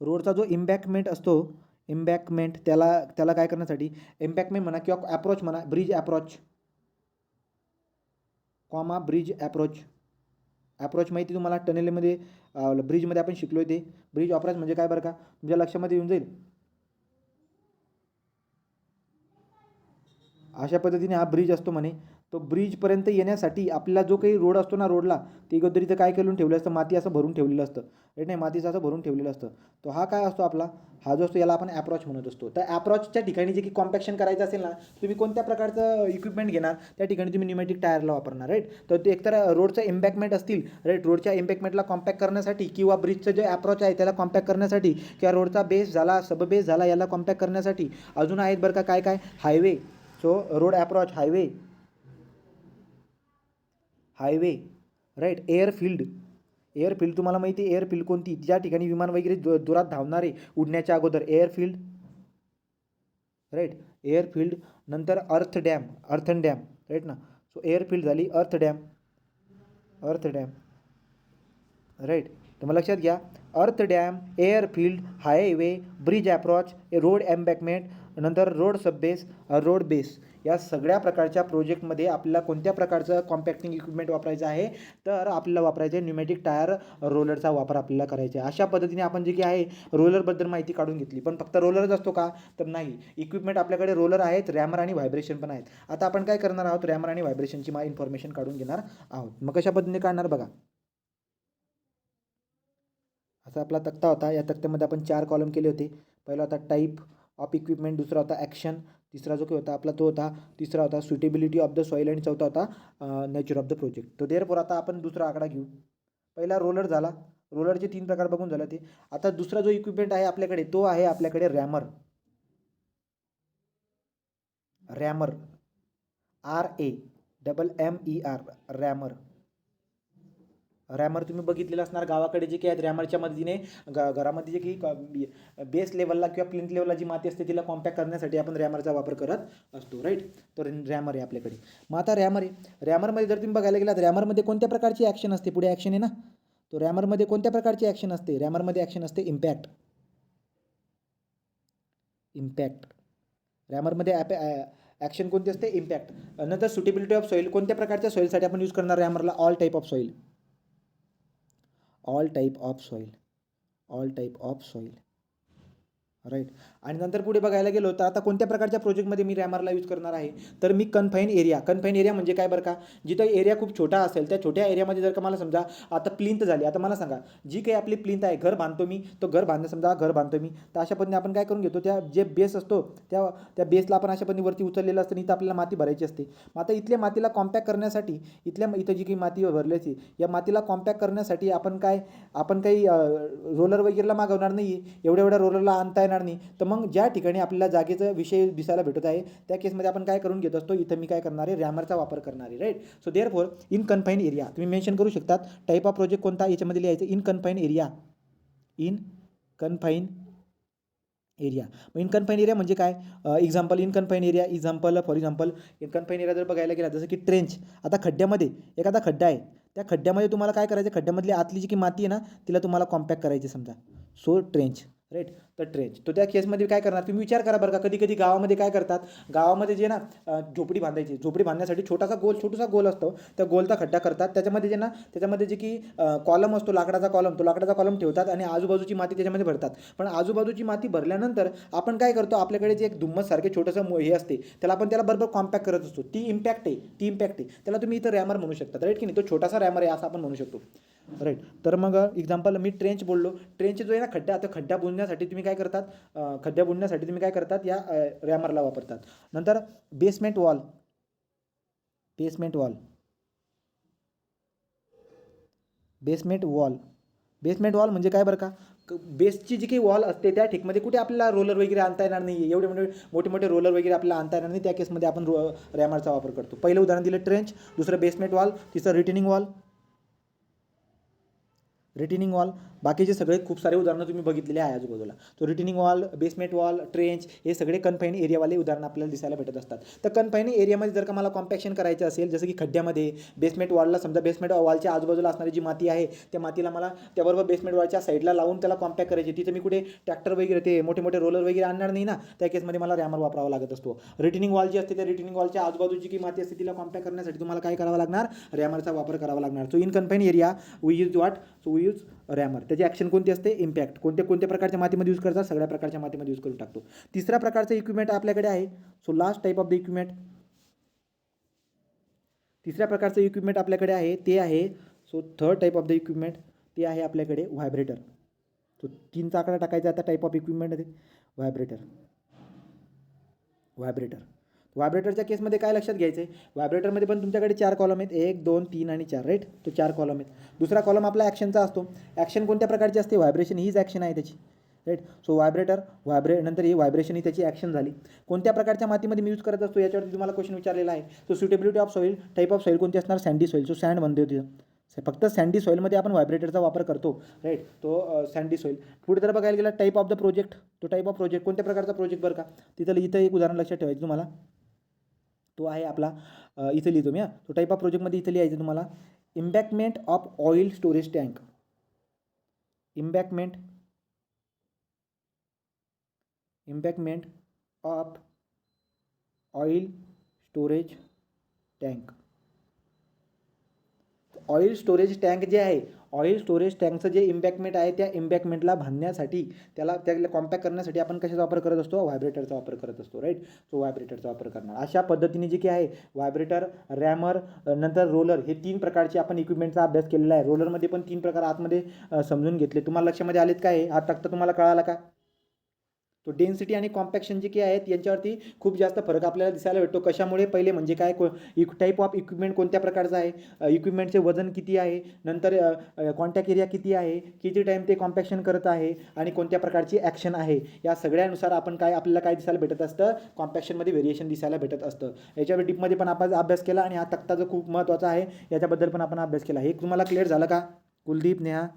रोडचा जो इम्बॅकमेंट असतो, त्याला काय करण्यासाठी? इम्बॅकमेंट म्हणा किंवा अप्रोच म्हणा, bridge approach comma bridge approach माहिती तुम्हाला टनेलमध्ये ब्रिजमध्ये आपण शिकलो ते. ब्रिज अप्रोच म्हणजे काय बरं का? तुमच्या लक्षामध्ये येऊन जाईल. अशा पद्धतीने हा ब्रिज असतो म्हणे. तो ब्रिजपर्यंत येण्यासाठी आपला जो काही रोड असतो ना, रोडला ते अगोदर इथं काय करून ठेवलं असतं? माती असं भरून ठेवलेलं असतं. राईट. नाही, मातीचं असं भरून ठेवलेलं असतं. तो हा काय असतो आपला? हा जो असतो याला आपण अप्रोच म्हणत असतो. तर अप्रोचच्या ठिकाणी जे की कॉम्पॅक्शन करायचं असेल ना, तुम्ही कोणत्या प्रकारचं इक्विपमेंट घेणार? त्या ठिकाणी तुम्ही न्यूमॅटिक टायरला वापरणार. राईट. तर ते एकतर रोडचं इम्बॅकमेंट असतील, राईट, रोडच्या इम्बॅकमेंटला कॉम्पॅक्ट करण्यासाठी, किंवा ब्रिजचं जे अप्रोच आहे त्याला कॉम्पॅक्ट करण्यासाठी, किंवा रोडचा बेस झाला, सब बेस झाला, याला कॉम्पॅक्ट करण्यासाठी. अजून आहेत बरं का काय? Highway. So road approach, highway. Right. Airfield तुम्हाला माहिती आहे. एअरफील्ड कोणती? ज्या ठिकाणी विमान वगैरे जोरात धावणारे उडण्याच्या अगोदर, एअरफील्ड. राईट. एअरफील्ड. नंतर अर्थन डॅम. राईट ना. सो एअरफील्ड झाली, अर्थ डॅम. राईट. तर मग लक्षात घ्या, earth dam, airfield, highway, bridge approach, road embankment, नंतर रोड सबबेस, रोड बेस. या सगळ्या प्रकारच्या प्रोजेक्टमध्ये आपल्याला कोणत्या प्रकारचं कॉम्पॅक्टिंग इक्विपमेंट वापरायचं आहे? तर आपल्याला वापरायचं आहे न्यूमॅटिक टायर रोलरचा वापर आपल्याला करायचा आहे. अशा पद्धतीने आपण जे काही आहे रोलरबद्दल माहिती काढून घेतली. पण फक्त रोलरच असतो का? तर नाही. इक्विपमेंट आपल्याकडे रोलर आहेत, रॅमर आणि व्हायब्रेशन पण आहेत. आता आपण काय करणार आहोत? रॅमर आणि व्हायब्रेशनची इन्फॉर्मेशन काढून घेणार आहोत. मग कशा पद्धतीने काढणार बघा. असा आपला तक्ता होता. या तक्त्यामध्ये आपण 4 कॉलम केले होते. पहिला होता टाईप ऑफ इक्विपमेंट, दुसरा होता ॲक्शन, तिसरा जो काही होता आपला तो होता, तिसरा होता सुटेबिलिटी ऑफ द सॉईल आणि चौथा होता नेचर ऑफ द प्रोजेक्ट. तो देअरफॉर आता आपण दुसरा आकडा घेऊ. पहिला रोलर झाला. रोलरचे 3 प्रकार बघून झाले ते. आता दुसरा जो इक्विपमेंट आहे आपल्याकडे तो आहे आपल्याकडे रॅमर. रॅमर. रॅमर तुम्ही बघितलेलं असणार गावाकडे जे काही आहेत. रॅमरच्या मदतीने घरामध्ये जे काही बेस लेवलला किंवा प्लिंथ लेवलला जी माती असते तिला कॉम्पॅक्ट करण्यासाठी आपण रॅमरचा वापर करत असतो. राईट. तर रॅमर आहे आपल्याकडे. मग आता रॅमरमध्ये जर तुम्ही बघायला गेलात, रॅमरमध्ये कोणत्या प्रकारची ॲक्शन असते? पुढे ॲक्शन आहे ना. तो रॅमरमध्ये कोणत्या प्रकारची ॲक्शन असते? रॅमरमध्ये ॲक्शन असते इम्पॅक्ट. रॅमरमध्ये ॲक्शन कोणती असते? इम्पॅक्ट. नंतर सुटेबिलिटी ऑफ सॉईल, कोणत्या प्रकारच्या सॉईलसाठी आपण यूज करणार रॅमरला? All type of soil. All type of soil. All type of soil. Right. आणि नंतर पुढे बघायला गेलो तर आता कोणत्या प्रकारच्या प्रोजेक्टमध्ये मी रॅमरला यूज करणार आहे? तर मी कन्फाईन एरिया. कन्फाईन एरिया म्हणजे काय बरं का? जिथं एरिया खूप छोटा असेल त्या छोट्या एरियामध्ये जर का मला समजा आता प्लिंथ झाली, आता मला सांगा जी काही आपली प्लिंथ आहे, घर बांधतो मी, तो घर बांधणं समजा घर बांधतो मी, तर अशा पद्धतीने आपण काय करून घेतो, त्या जे बेस असतो त्या बेसला आपण अशा पद्धतीने वरती उचललेलं असतं, इथं आपल्याला माती भरायची असते. मग आता इथल्या मातीला कॉम्पॅक्ट करण्यासाठी इथं जी काही माती भरल्याची या मातीला कॉम्पॅक्ट करण्यासाठी आपण काही रोलर वगैरेला मागवणार नाही, एवढ्या रोलरला आणता येणार नाही. तर मग ज्या ठिकाणी आपल्याला जागेचा विषय दिसायला भेटत आहे त्या केसमध्ये आपण काय करून घेत असतो, इथं मी काय करणार आहे, रॅमरचा वापर करणार आहे. Right. So therefore in confine area तुम्ही मेन्शन करू शकतात. टाईप ऑफ प्रोजेक्ट कोणता याच्यामध्ये लिहायचं? In confine area. In confine area. In confine area म्हणजे काय? Example in confine area, for example in confine area जर बघायला गेला जसं की ट्रेंच. आता खड्ड्यामध्ये एखादा खड्डा आहे, त्या खड्ड्यामध्ये तुम्हाला काय करायचं? खड्ड्यामधली आतली जी की माती आहे ना तिला तुम्हाला कॉम्पॅक्ट करायची समजा. So trench. राईट. तर ट्रेंच. तर त्या केसमध्ये काय करणार तुम्ही? विचार करा बरं का, कधी कधी गावामध्ये काय करतात, गावामध्ये जे ना झोपडी बांधायची, झोपडी बांधण्यासाठी छोटासा गोल असतो, त्या गोलचा खड्डा करतात, त्याच्यामध्ये जे की कॉलम असतो, लाकडाचा कॉलम ठेवतात आणि आजूबाजूची माती त्याच्यामध्ये भरतात. पण आजूबाजूची माती भरल्यानंतर आपण काय करतो, आपल्याकडे जे एक धुम्मससारखे छोटंसं हे असते त्याला बरोबर कॉम्पॅक्ट करत असतो. ती इम्पॅक्ट आहे. त्याला तुम्ही इथं रॅमर म्हणू शकता. राईट की नाही? तो छोटासा रॅमर आहे असं आपण म्हणू शकतो. राईट. तर मग एक्झाम्पल मी ट्रेंच बोललो. ट्रेंच जो आहे ना खड्डा, आता खड्डा बुंदण्यासाठी तुम्ही काय करतात, या रॅमरला वापरतात. नंतर बेसमेंट वॉल. बेसमेंट वॉल म्हणजे काय बरं का? बेसची जी काही वॉल असते त्या ठिकमध्ये कुठे आपल्याला रोलर वगैरे आणता येणार नाही, एवढे मोठे रोलर वगैरे आपल्याला आणता येणार नाही, त्या केसमध्ये आपण रॅमरचा वापर करतो. पहिलं उदाहरण दिलं ट्रेंच, दुसरं बेसमेंट वॉल, तिसरं रिटेनिंग वॉल. बाकीचे सगळे खूप सारे उदाहरणं तुम्ही बघितलेले आहे आजूबाजूला. तो retaining wall, basement wall, trench हे सगळे कन्फाईन एरियावाले उदाहरणं आपल्याला दिसायला भेटत असतात. तर कन्फाईन एरियामध्ये जर का मला कॉम्पॅक्शन करायचं असेल, जसं की खड्ड्यामध्ये बेसमेंट वॉलला समजा बेसमेंट वॉलच्या आजूबाजूला असणारी जी माती आहे त्या मातीला मला त्याबरोबर बेसमेंट वॉलच्या साईडला लावून त्याला कॉम्पॅक्ट करायची. तिथं मी कुठे ट्रॅक्टर वगैरे ते मोठे रोलर वगैरे आणणार नाही ना, त्या केसमध्ये मला रॅमर वापरावा लागत असतो. रिटेनिंग वॉल जी असते त्या रिटेनिंग वॉलच्या आजूबाजूची जी माती असते तिला कॉम्पॅक्ट करण्यासाठी तुम्हाला काय करावं लागणार? रॅमरचा वापर करावा लागणार. So in confine area we use rammer. त्याची ॲक्शन कोणती असते? इम्पॅक्ट. कोणत्या प्रकारच्या मातीमध्ये यूज करतात? सगळ्या प्रकारच्या मातीमध्ये यूज करून टाकतो. तिसऱ्या प्रकारचं इक्विपमेंट आपल्याकडे आहे. So last type of the equipment, तिसऱ्या प्रकारचं इक्विपमेंट आपल्याकडे आहे ते आहे, so third type of the equipment ते आहे आपल्याकडे व्हायब्रेटर. सो 3चा आकडा टाकायचा आता टाईप ऑफ इक्विपमेंटमध्ये व्हायब्रेटरच्या केसमध्ये काय लक्षात घ्यायचं आहे? व्हायब्रेटरमध्ये पण तुमच्याकडे 4 कॉलम आहेत, 1 2 3 आणि 4. राईट. तो 4 कॉलम आहेत. दुसरा कॉलम आपला ॲक्शनचा असतो. ॲक्शन कोणत्या प्रकारची असते? व्हायब्रेशन हीच ॲक्शन आहे त्याची. राईट. सो नंतर ही व्हायब्रेशन ही त्याची ॲक्शन झाली. कोणत्या प्रकारच्या मातीमध्ये मी यूज करत असतो याच्यावरती तुम्हाला क्वेश्चन विचारलेला आहे. So suitability of soil, type of soil कोणती असणार? Sandy soil. सो सँड बनते होती, फक्त सँडी सॉईलमध्ये आपण व्हायब्रेटरचा वापर करतो. राईट. तो सँडी सॉईल. पुढे जर बघायला गेला टाईप ऑफ द प्रोजेक्ट, तो टाईप ऑफ प्रोजेक्ट कोणत्या प्रकारचा प्रोजेक्ट बरं का? इथं एक उदाहरण लक्षात ठेवायचं तुम्हाला, तो आहे आपला इथं लिहितो मी. तो टाईप ऑफ प्रोजेक्टमध्ये इथं लिहायचं तुम्हाला embankment of oil storage tank. Embankment of oil storage tank. Oil storage tank जे आहे, ऑइल स्टोरेज टँकचं जे इम्बॅकमेंट आहे त्या इम्बॅकमेंटला बांधण्यासाठी त्याला कॉम्पॅक्ट करण्यासाठी आपण कशाचा वापर करत असतो? व्हायब्रेटरचा वापर करत असतो. राईट. सो व्हायब्रेटरचा वापर करणार. अशा पद्धतीने जे काही आहे व्हायब्रेटर, रॅमर, नंतर रोलर हे 3 प्रकारचे आपण इक्विपमेंटचा अभ्यास केलेला आहे. रोलरमध्ये पण 3 प्रकार आतमध्ये समजून घेतले. तुम्हाला लक्षामध्ये आलेत काय? हा तक्ता तुम्हाला कळाला का? तो डेन्सिटी आणि कॉम्पॅक्शन जे काही आहेत यांच्यावरती खूप जास्त फरक आपल्याला दिसायला भेटतो. कशामुळे? पहिले म्हणजे काय, टाईप ऑफ इक्विपमेंट कोणत्या प्रकारचा आहे, इक्विपमेंटचे वजन किती आहे, नंतर कॉन्टॅक्ट एरिया किती आहे, किती टाईम ते कॉम्पॅक्शन करत आहे आणि कोणत्या प्रकारची ॲक्शन आहे, या सगळ्यानुसार आपल्याला काय दिसायला भेटत असतं? कॉम्पॅक्शनमध्ये व्हेरिएशन दिसायला भेटत असतं. याच्यावर डीपमध्ये पण आपण अभ्यास केला आणि हा तक्ता जो खूप महत्त्वाचा आहे याच्याबद्दल पण आपण अभ्यास केला. हे तुम्हाला क्लिअर झालं का कुलदीप, नेहा?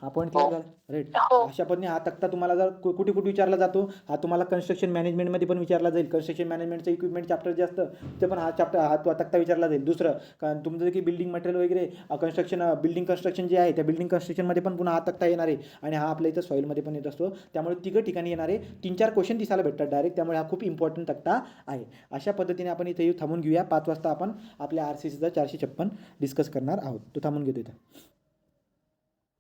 हा पॉईंट क्लिअर झाला राईट. हो. अशा पद्धतीने हा तक्ता तुम्हाला जर कुठे कुठे विचारला जातो, हा तुम्हाला कन्स्ट्रक्शन मॅनेजमेंटमध्ये पण विचारला जाईल. कन्स्ट्रक्शन मॅनेजमेंटचं इक्विपमेंट चॅप्टर जे असतं ते पण हा तक्ता विचारला जाईल. दुसरं कारण तुमचं की बिल्डिंग मटेरियल वगैरे बिल्डिंग कन्स्ट्रक्शन जे आहे त्या बिल्डिंग कन्स्ट्रक्शनमध्ये पण पुन्हा हा तक्ता येणार आहे. आणि हा आपल्या इथं सॉईलमध्ये पण येत असतो. त्यामुळे तिघं ठिकाणी येणारे 3-4 क्वेश्चन दिसायला भेटतात डायरेक्ट. त्यामुळे हा खूप इम्पॉर्टंट तक्ता आहे. अशा पद्धतीने आपण इथे थांबून घेऊया. 5 वाजता आपण आपल्या RCCचा 456 डिस्कस करणार आहोत. तो थांबून घेतो इथं.